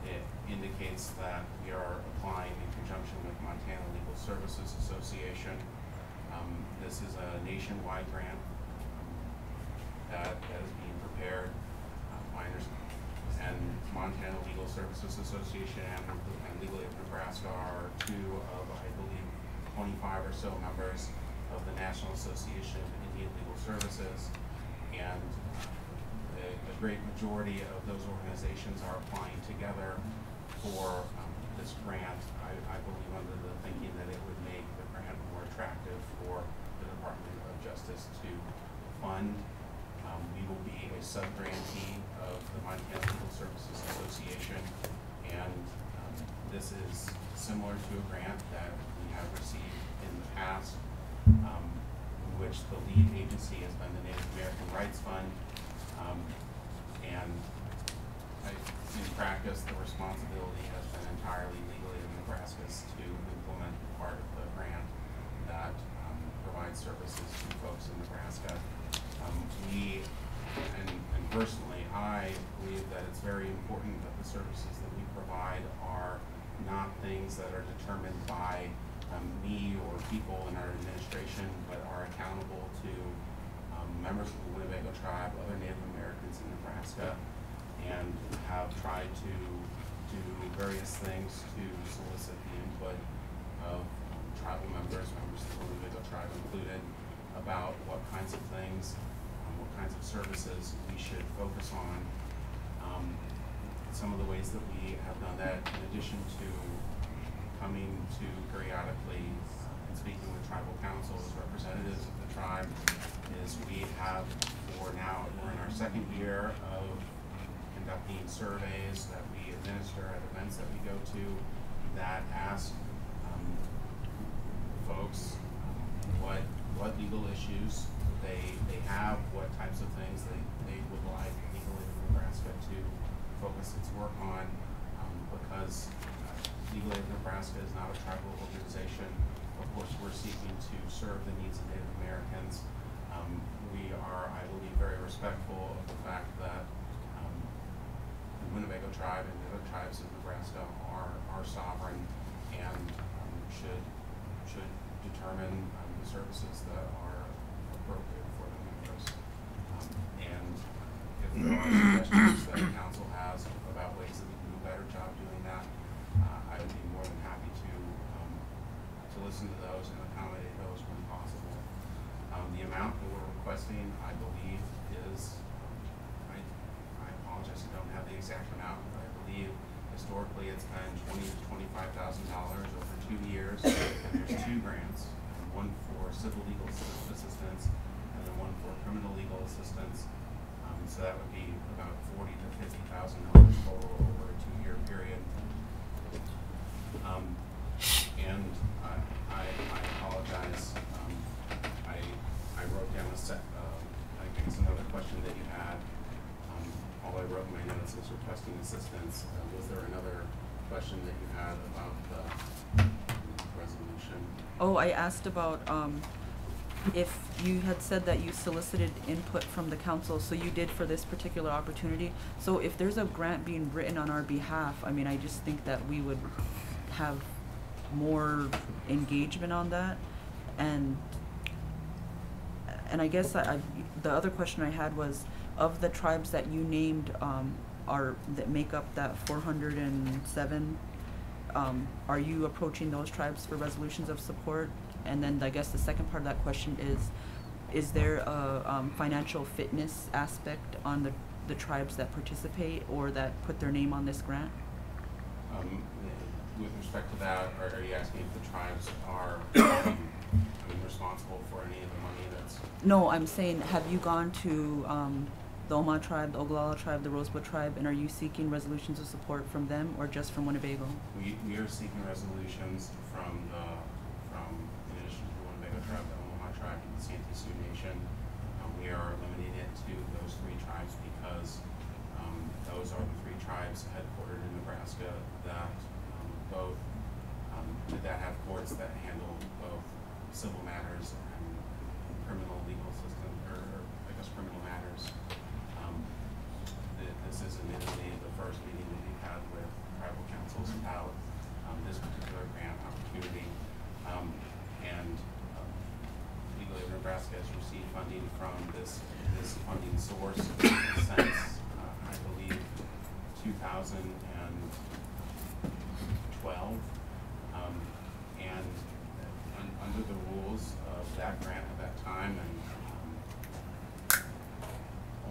it indicates that we are applying in conjunction with Montana Legal Services Association. This is a nationwide grant that is being prepared. And Montana Legal Services Association and Legal Aid of Nebraska are two of, I believe, 25 or so members of the National Association of Indian Legal Services. And a great majority of those organizations are applying together for this grant. I believe under the thinking that it would make the grant more attractive for the Department of Justice to fund. We will be a sub-grantee of the Montana Legal Services Association, and this is similar to a grant that we have received in the past, in which the lead agency has been the Native American Rights Fund, and in practice the responsibility has been entirely Legal Aid of Nebraska's to implement part of the grant that provides services to folks in Nebraska. things that are determined by me or people in our administration, but are accountable to members of the Winnebago tribe, other Native Americans in Nebraska, and have tried to do various things to solicit the input of tribal members of the Winnebago tribe included, about what kinds of things, what kinds of services we should focus on. Some of the ways that we have done that, in addition to coming to periodically and speaking with tribal councils, representatives of the tribe, is we have, we're in our second year of conducting surveys that we administer at events that we go to that ask folks what legal issues they have, what types of things they would like Legal Aid of Nebraska to focus its work on, because Legal Aid of Nebraska is not a tribal organization. Of course, we're seeking to serve the needs of Native Americans. We are, I believe, very respectful of the fact that the Winnebago tribe and the other tribes of Nebraska are sovereign and should determine the services that are appropriate for the members. And if there are suggestions that council has about ways that we can do a better job doing that, I would be more than happy to listen to those and accommodate those when possible. The amount that we're requesting, I believe, is, I apologize, I don't have the exact amount, but I believe historically it's been $20,000 to $25,000 over 2 years, and there's 2 grants, one for civil legal assistance and then one for criminal legal assistance. So that would be about $40,000 to $50,000 total over a 2-year period. And I apologize. I wrote down I guess another question that you had. All I wrote in my notes is requesting assistance. Was there another question that you had about the resolution? Oh, I asked about if you had said that you solicited input from the council, so you did for this particular opportunity. So if there's a grant being written on our behalf, I mean, I just think that we would have more engagement on that. And I guess the other question I had was, of the tribes that you named that make up that 407, are you approaching those tribes for resolutions of support? And then I guess the second part of that question is there a financial fitness aspect on the tribes that participate or that put their name on this grant? With respect to that, are you asking if the tribes are responsible for any of the money that's... No, I'm saying, have you gone to the Oma tribe, the Oglala tribe, the Rosebud tribe, and are you seeking resolutions of support from them or just from Winnebago? We are seeking resolutions from in addition to the Winnebago tribe, the Oma tribe, and the Santee Sioux Nation. We are limiting it to those 3 tribes because those are the 3 tribes headquartered in Nebraska that both that have courts that handle both civil matters and criminal legal system, or I guess criminal matters. This is admittedly the first meeting that we've had with tribal councils about this particular grant opportunity. And Legal Aid of Nebraska has received funding from this funding source since I believe 2012. And under the rules of that grant at that time, and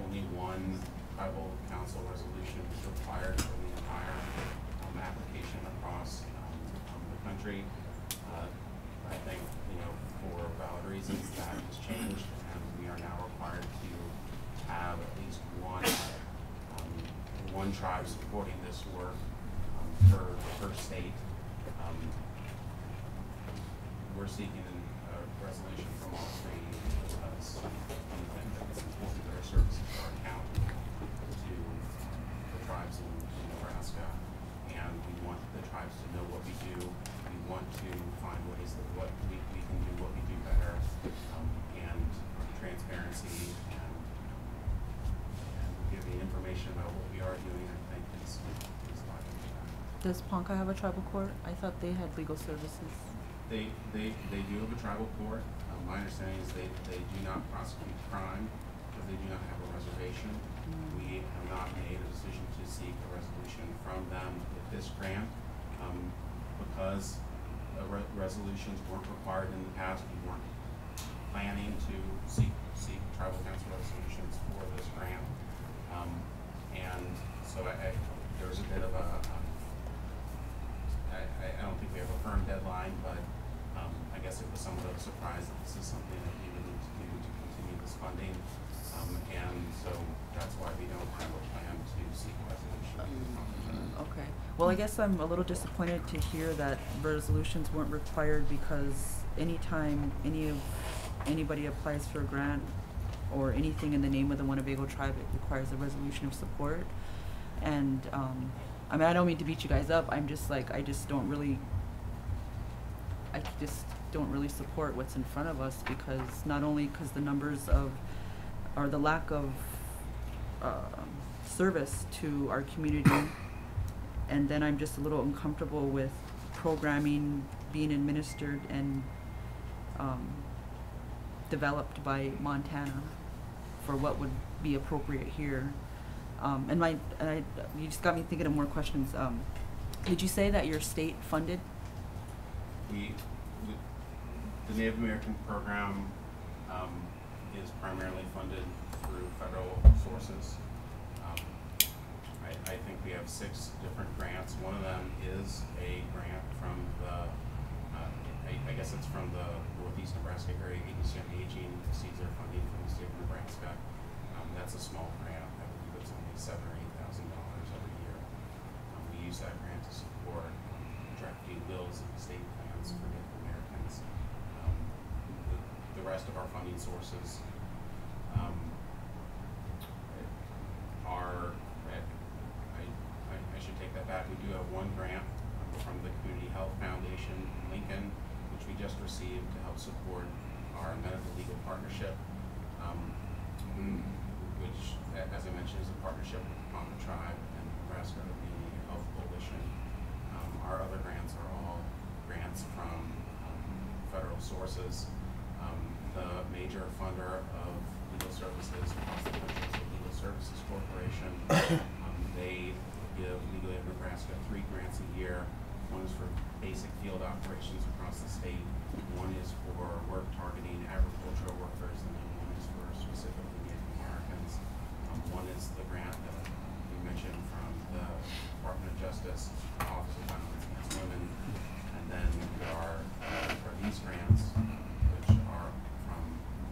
only one tribal council resolution is required for the entire application across the country. I think, for valid reasons, that has changed, and we are now required to have at least one tribe supporting this work per state. We're seeking a resolution from all 3 because we think that it's important that our services are accountable to the tribes in Nebraska, and we want the tribes to know what we do. We want to find ways that what we can do, what we do better, and transparency and giving information about what we are doing, I think is vital to that. Does Ponca have a tribal court? I thought they had legal services. They do have a tribal court. My understanding is they do not prosecute crime because they do not have a reservation. We have not made a decision to seek a resolution from them with this grant because resolutions weren't required in the past. We weren't planning to seek tribal council resolutions for this grant. And so there was a bit of a, I don't think we have a firm deadline, but I guess it was somewhat of a surprise that this is something that we would need to do to continue this funding. And so that's why we don't have a plan to seek a resolution. Okay. Well, I guess I'm a little disappointed to hear that resolutions weren't required, because anytime anybody applies for a grant or anything in the name of the Winnebago tribe, it requires a resolution of support. And I mean, I don't mean to beat you guys up. I'm just like, I just don't really support what's in front of us, because not only because the numbers of, or the lack of service to our community, and then I'm just a little uncomfortable with programming being administered and developed by Montana for what would be appropriate here. You just got me thinking of more questions. Did you say that you're state funded? The Native American program is primarily funded through federal sources. I think we have 6 different grants. One of them is a grant from the, I guess it's from the Northeast Nebraska Area Agency on Aging, receives their funding from the state of Nebraska. That's a small grant. I believe it's only $7,000 or $8,000 every year. We use that grant to support drafting bills and state plans for Native Americans. The rest of our funding sources are, I should take that back. We do have one grant from the Community Health Foundation in Lincoln, which we just received to help support our medical legal partnership, which, as I mentioned, is a partnership with the Ponca Tribe and the Nebraska Community Health Coalition. Our other grants are all grants from federal sources. The major funder of legal services across the country is the Legal Services Corporation. They give Legal Aid of Nebraska 3 grants a year. One is for basic field operations across the state. One is for work targeting agricultural workers, and then one is for specifically Native Americans. One is the grant that we mentioned from the Department of Justice, Office of Violence Against Women, and then there are these grants, which are from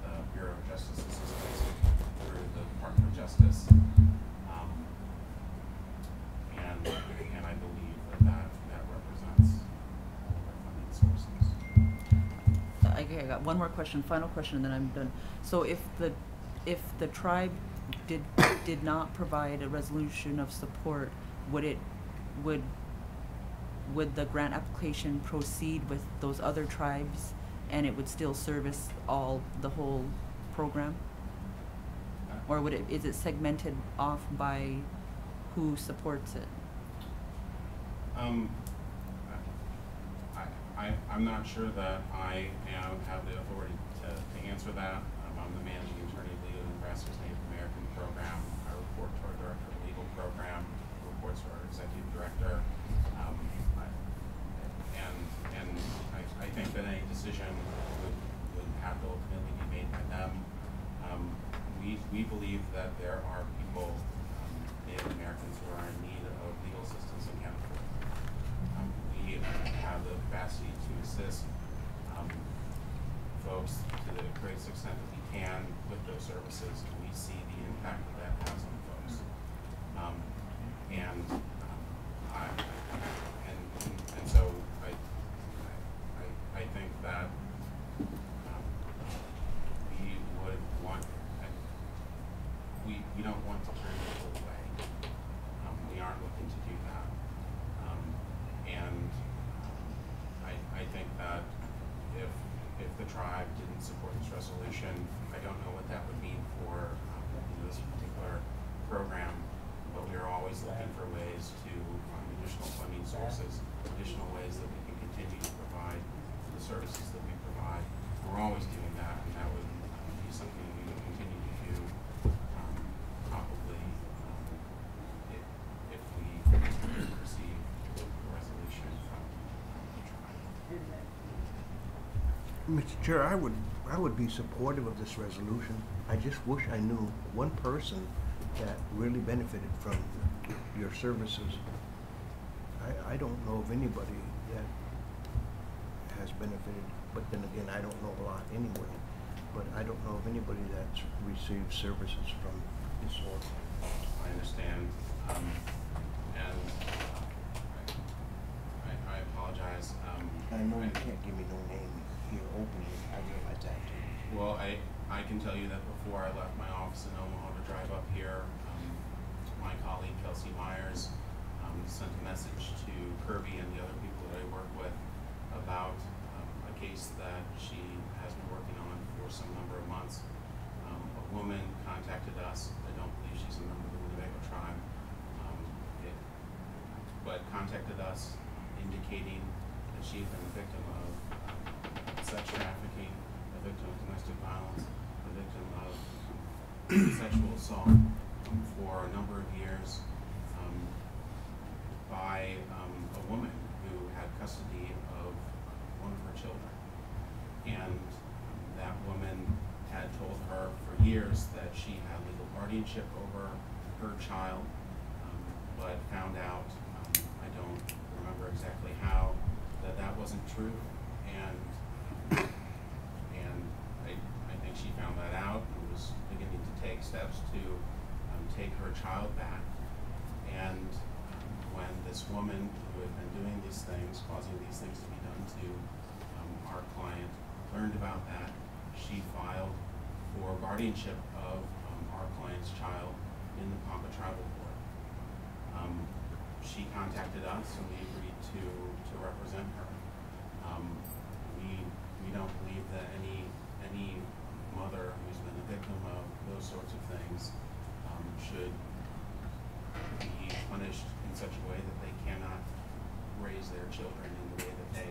the Bureau of Justice Assistance through the Department of Justice. And I believe that represents all of our funding sources. Okay, I got one more question, final question, and then I'm done. So if the tribe did not provide a resolution of support, would the grant application proceed with those other tribes, and it would still service the whole program? Or is it segmented off by who supports it? I'm not sure that I have the authority to answer that. I'm the managing attorney of Legal Nebraska's Native American program. I report to our director of the legal program, reports to our executive director. And I think that any decision would have to ultimately be made by them. We believe that there are people, Native Americans, who are in need of legal assistance in Canada. We have the capacity to assist folks to the greatest extent that we can with those services, and we see the impact that that has on folks. And so I think that we would want, we don't want to turn people away. We aren't looking to do that. I think that if the tribe didn't support this resolution, I don't know what that would mean for this particular program, but we are always looking for ways to find additional funding sources Mr. Chair, I would be supportive of this resolution. I just wish I knew one person that really benefited from your services. I don't know of anybody that has benefited, but then again, I don't know a lot anyway. But I don't know of anybody that's received services from this org. I understand, and I apologize. I know you can't give me no name here openly, I realize that too. Well, I can tell you that before I left my office in Omaha to drive up here, my colleague Kelsey Myers sent a message to Kirby and the other people that I work with about a case that she has been working on for some number of months. A woman contacted us. I don't believe she's a member of the Winnebago tribe, but contacted us indicating that she had been a victim of sex trafficking, a victim of domestic violence, a victim of sexual assault for a number of years by a woman who had custody of one of her children. And that woman had told her for years that she had legal guardianship over her child, but found out, I don't remember exactly how, that wasn't true. And I think she found that out and was beginning to take steps to take her child back. And when this woman who had been doing these things, causing these things to be done to our client, learned about that, she filed for guardianship of our client's child in the Pampa Tribal Court. She contacted us and we agreed to represent her. We don't believe that any mother who's been a victim of those sorts of things should be punished in such a way that they cannot raise their children in the way that they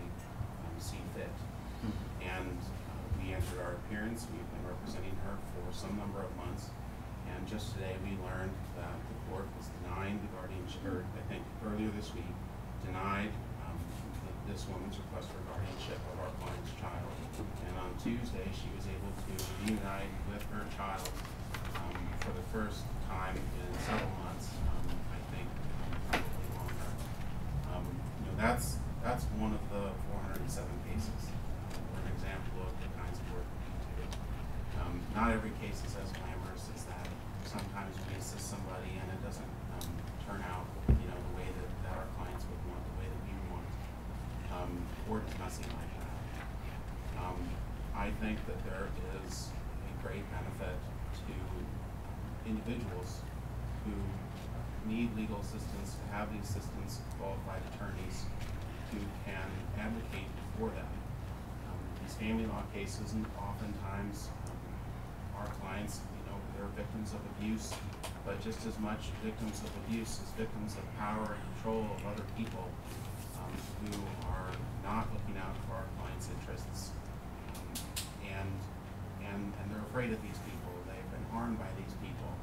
see fit. And we entered our appearance. We've been representing her for some number of months. And just today we learned that the court was denying the guardianship, or I think earlier this week, denied this woman's request for guardianship of our client's child. And on Tuesday, she was able to reunite with her child for the first time in several months, I think probably longer. That's one of the 407 cases. We're an example of the kinds of work we do. Not every case is as glamorous as that. Sometimes we assist somebody and it doesn't turn out, the way that our clients would want, the way that we want. Work is messy like that. I think that there is a great benefit to individuals who need legal assistance to have the assistance of qualified attorneys who can advocate for them. These family law cases, and oftentimes our clients, they're victims of abuse, but just as much victims of abuse as victims of power and control of other people who are not looking out for our clients' interests. And they're afraid of these people. They've been harmed by these people.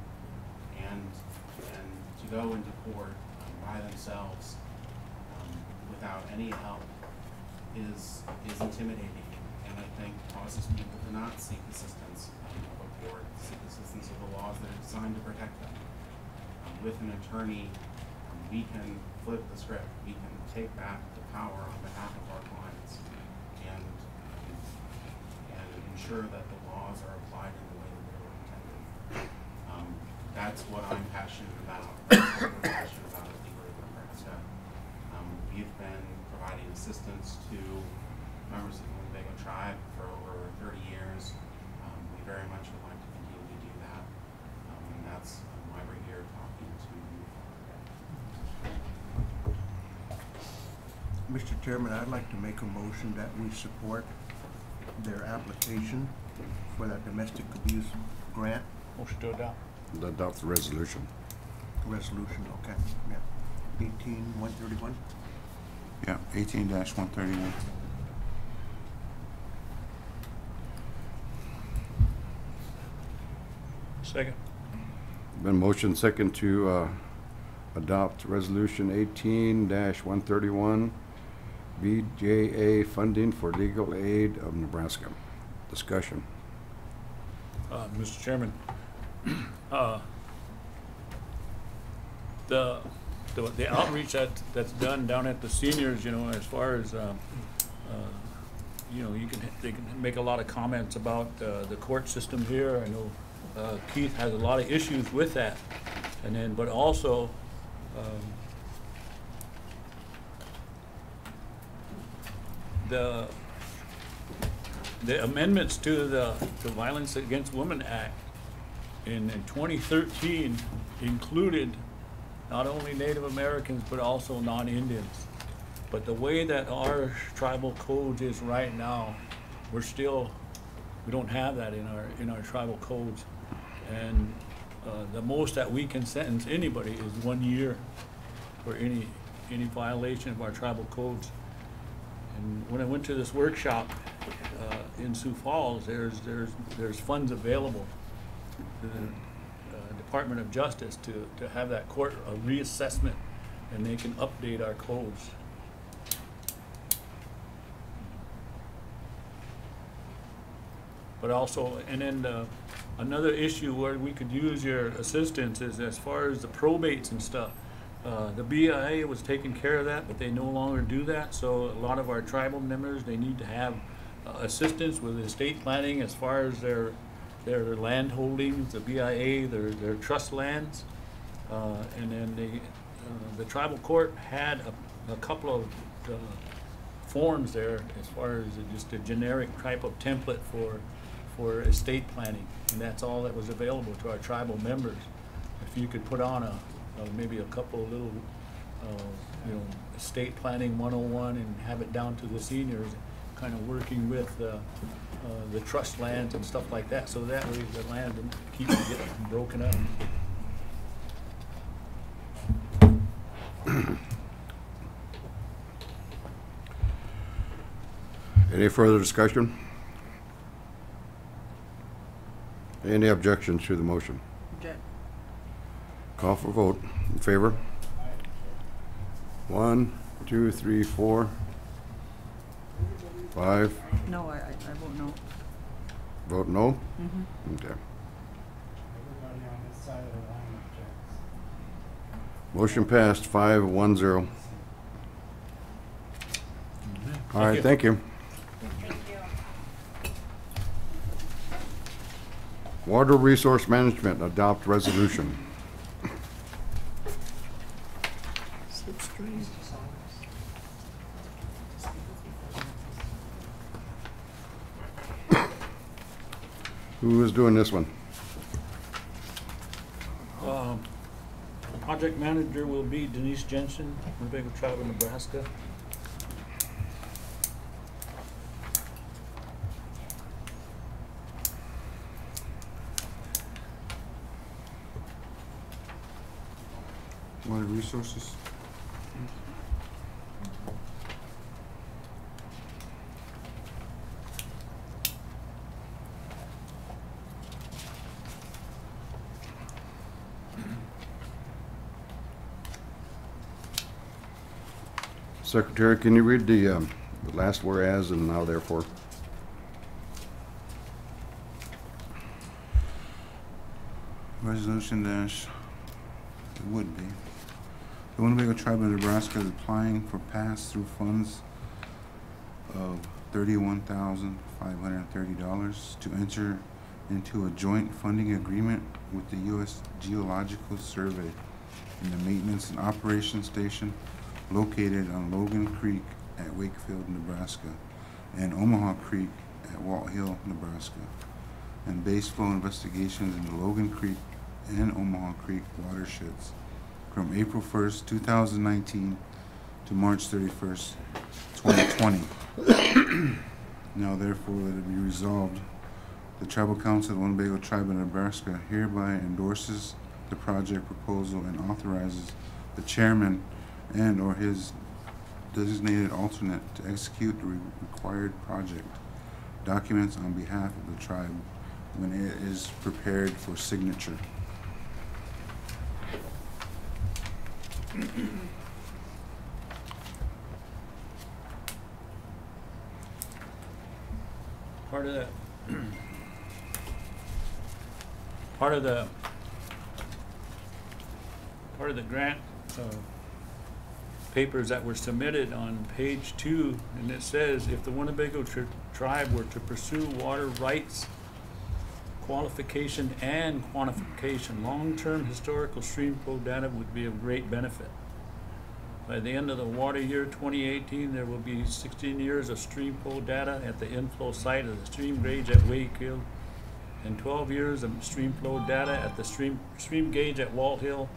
And to go into court by themselves without any help is intimidating, and I think causes people to not seek assistance of a court, seek assistance of the laws that are designed to protect them. With an attorney, we can flip the script. We can take back the power on behalf of our clients and ensure that the laws are applied in the way that they were intended. That's what I'm passionate about. That's what we're passionate about at Legal Aid Nebraska. We've been providing assistance to members of the Winnebago tribe for over 30 years. We very much would like to continue to do that. And that's why we're here talking to you. Mr. Chairman, I'd like to make a motion that we support their application for that domestic abuse grant Motion to adopt. Adopt the resolution. resolution, okay, yeah. 18-131. Yeah, 18-131. Second. Been motion second to adopt resolution 18-131. BJA funding for legal aid of Nebraska. Discussion. Mr. Chairman, the outreach that's done down at the seniors, you know, as far as you know, they can make a lot of comments about the court system here. I know Keith has a lot of issues with that, and then but also the amendments to the Violence Against Women Act in 2013 included not only Native Americans but also non-Indians. But the way that our tribal code is right now, we don't have that in our tribal codes, and the most that we can sentence anybody is 1 year for any violation of our tribal codes. And when I went to this workshop in Sioux Falls, there's funds available to the Department of Justice to have that court a reassessment, and they can update our codes. But also, and then another issue where we could use your assistance is as far as the probates and stuff. The BIA was taking care of that, but they no longer do that. So a lot of our tribal members, they need to have assistance with estate planning as far as their land holdings, the BIA, their trust lands. And then the tribal court had a couple of forms there as far as just a generic type of template for estate planning, and that's all that was available to our tribal members. If you could put on maybe a couple of little you know, estate planning 101 and have it down to the seniors, kind of working with the trust lands and stuff like that, so that way the land keeps getting broken up. Any further discussion? Any objections to the motion? Object. Call for vote. In favor? 1, 2, 3, 4, 5. No, I vote no. Vote no? Mm-hmm. Okay. Everybody on this side of the line objects. Motion passed 5-1-0. All right, thank you. Thank you. Water Resource Management, adopt resolution. Who is doing this one? Project manager will be Denise Jensen, Winnebago Tribe of Nebraska. Water resources? Secretary, can you read the last whereas and now therefore? Resolution dash, it would be. The Winnebago Tribe of Nebraska is applying for pass-through funds of $31,530 to enter into a joint funding agreement with the U.S. Geological Survey in the Maintenance and Operations Station located on Logan Creek at Wakefield, Nebraska, and Omaha Creek at Walt Hill, Nebraska, and base flow investigations in the Logan Creek and Omaha Creek watersheds from April 1st, 2019 to March 31st, 2020. Now therefore let it be resolved, the Tribal Council of the Winnebago Tribe of Nebraska hereby endorses the project proposal and authorizes the chairman and or his designated alternate to execute the required project documents on behalf of the tribe when it is prepared for signature. part of that, part of the grant papers that were submitted on page 2, and it says, if the Winnebago tribe were to pursue water rights qualification and quantification, long-term historical stream flow data would be of great benefit. By the end of the water year 2018, there will be 16 years of stream flow data at the inflow site of the stream gauge at Wakefield, and 12 years of stream flow data at the stream gauge at Walt Hill.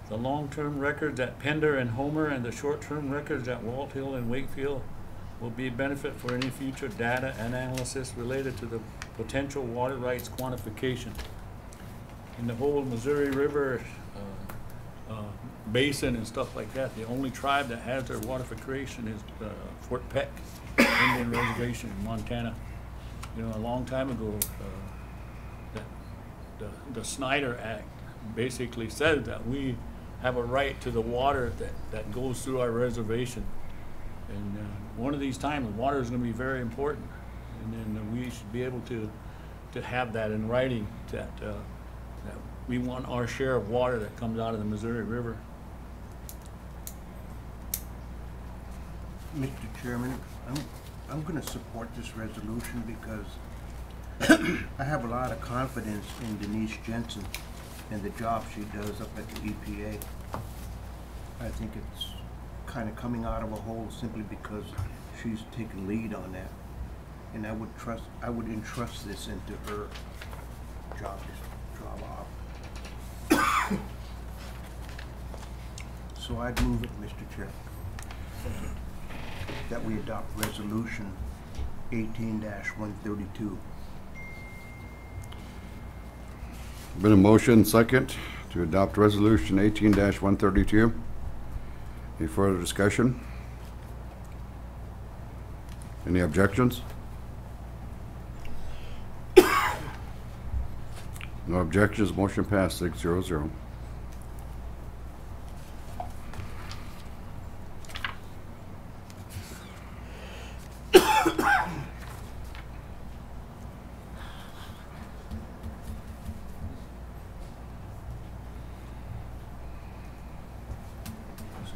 The long-term records at Pender and Homer and the short-term records at Walt Hill and Wakefield will be a benefit for any future data and analysis related to the potential water rights quantification. In the whole Missouri River basin and stuff like that, the only tribe that has their waterification is Fort Peck Indian Reservation in Montana. You know, a long time ago, the Snyder Act basically said that we have a right to the water that goes through our reservation. And one of these times, water is going to be very important. And then we should be able to have that in writing, that we want our share of water that comes out of the Missouri River. Mr. Chairman, I'm going to support this resolution because I have a lot of confidence in Denise Jensen and the job she does up at the EPA. I think it's kind of coming out of a hole simply because she's taken lead on that. And I would entrust this into her job op. So I'd move it, Mr. Chair, that we adopt resolution 18-132. Been a motion second to adopt resolution 18-132. Any further discussion? Any objections? No objections, motion passed 6-0-0.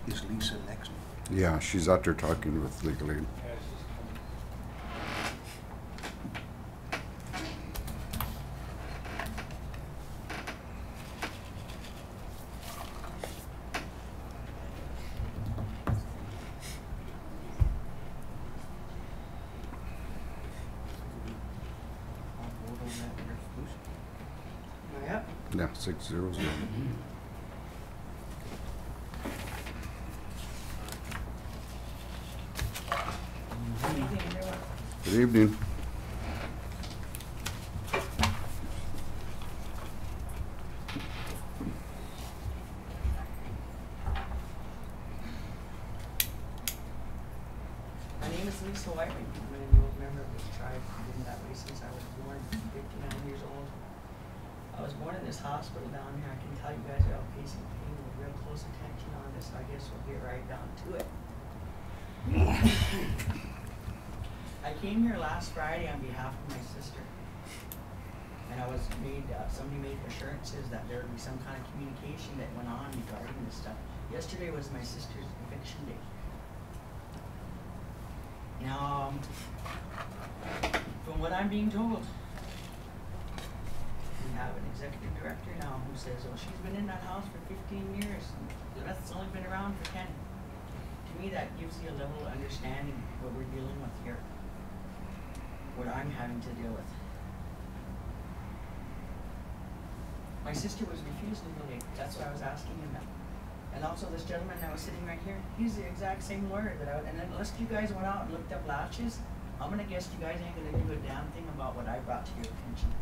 Is Lisa next? Yeah, she's out there talking with legal aid. Yep. Yeah, 6-0-0. Good evening. My name is Lisa White. I'm an old member of this tribe. I've been that way since I was born, 59 years old. I was born in this hospital down here. I can tell you guys are all pacing pain with real close attention on this. I guess we'll get right down to it. I came here last Friday on behalf of my sister. And I was made, somebody made assurances that there would be some kind of communication that went on regarding this stuff. Yesterday was my sister's eviction day. Now, from what I'm being told, we have an executive director now who says, oh, she's been in that house for 15 years. The rest's only been around for 10. To me, that gives you a level of understanding what we're dealing with here. What I'm having to deal with. My sister was refused legal aid. That's why I was asking him that. And also this gentleman that was sitting right here, he's the exact same lawyer that and unless you guys went out and looked up latches, I'm gonna guess you guys ain't gonna do a damn thing about what I brought to your attention.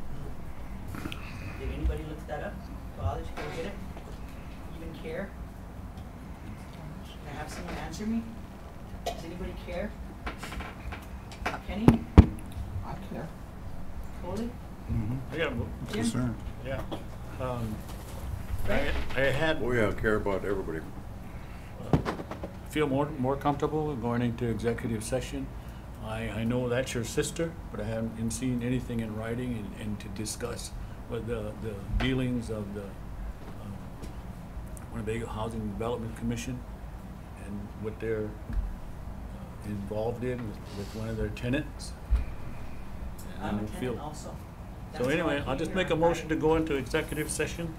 Did anybody look that up? Bother to go get it? Even care? Can I have someone answer me? Does anybody care? Kenny? I care. Coley? I got a Jim? Yes, sir. yeah. Right? I had Oh yeah, care about everybody. feel more comfortable going into executive session I know that's your sister, but I haven't seen anything in writing and to discuss what the dealings of the Winnebago Housing Development Commission and what they're involved in with one of their tenants. And I I'm a don't feel- tenant also. So That's anyway, why I I'll just came make a here. motion to go into executive session.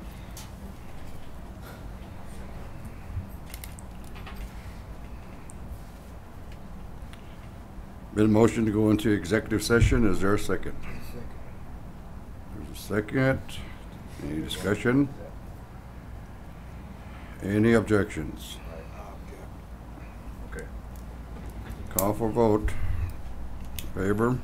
Been a motion to go into executive session. Is there a second? There's a second. Any discussion? Any objections? Okay. Call for vote. Favor?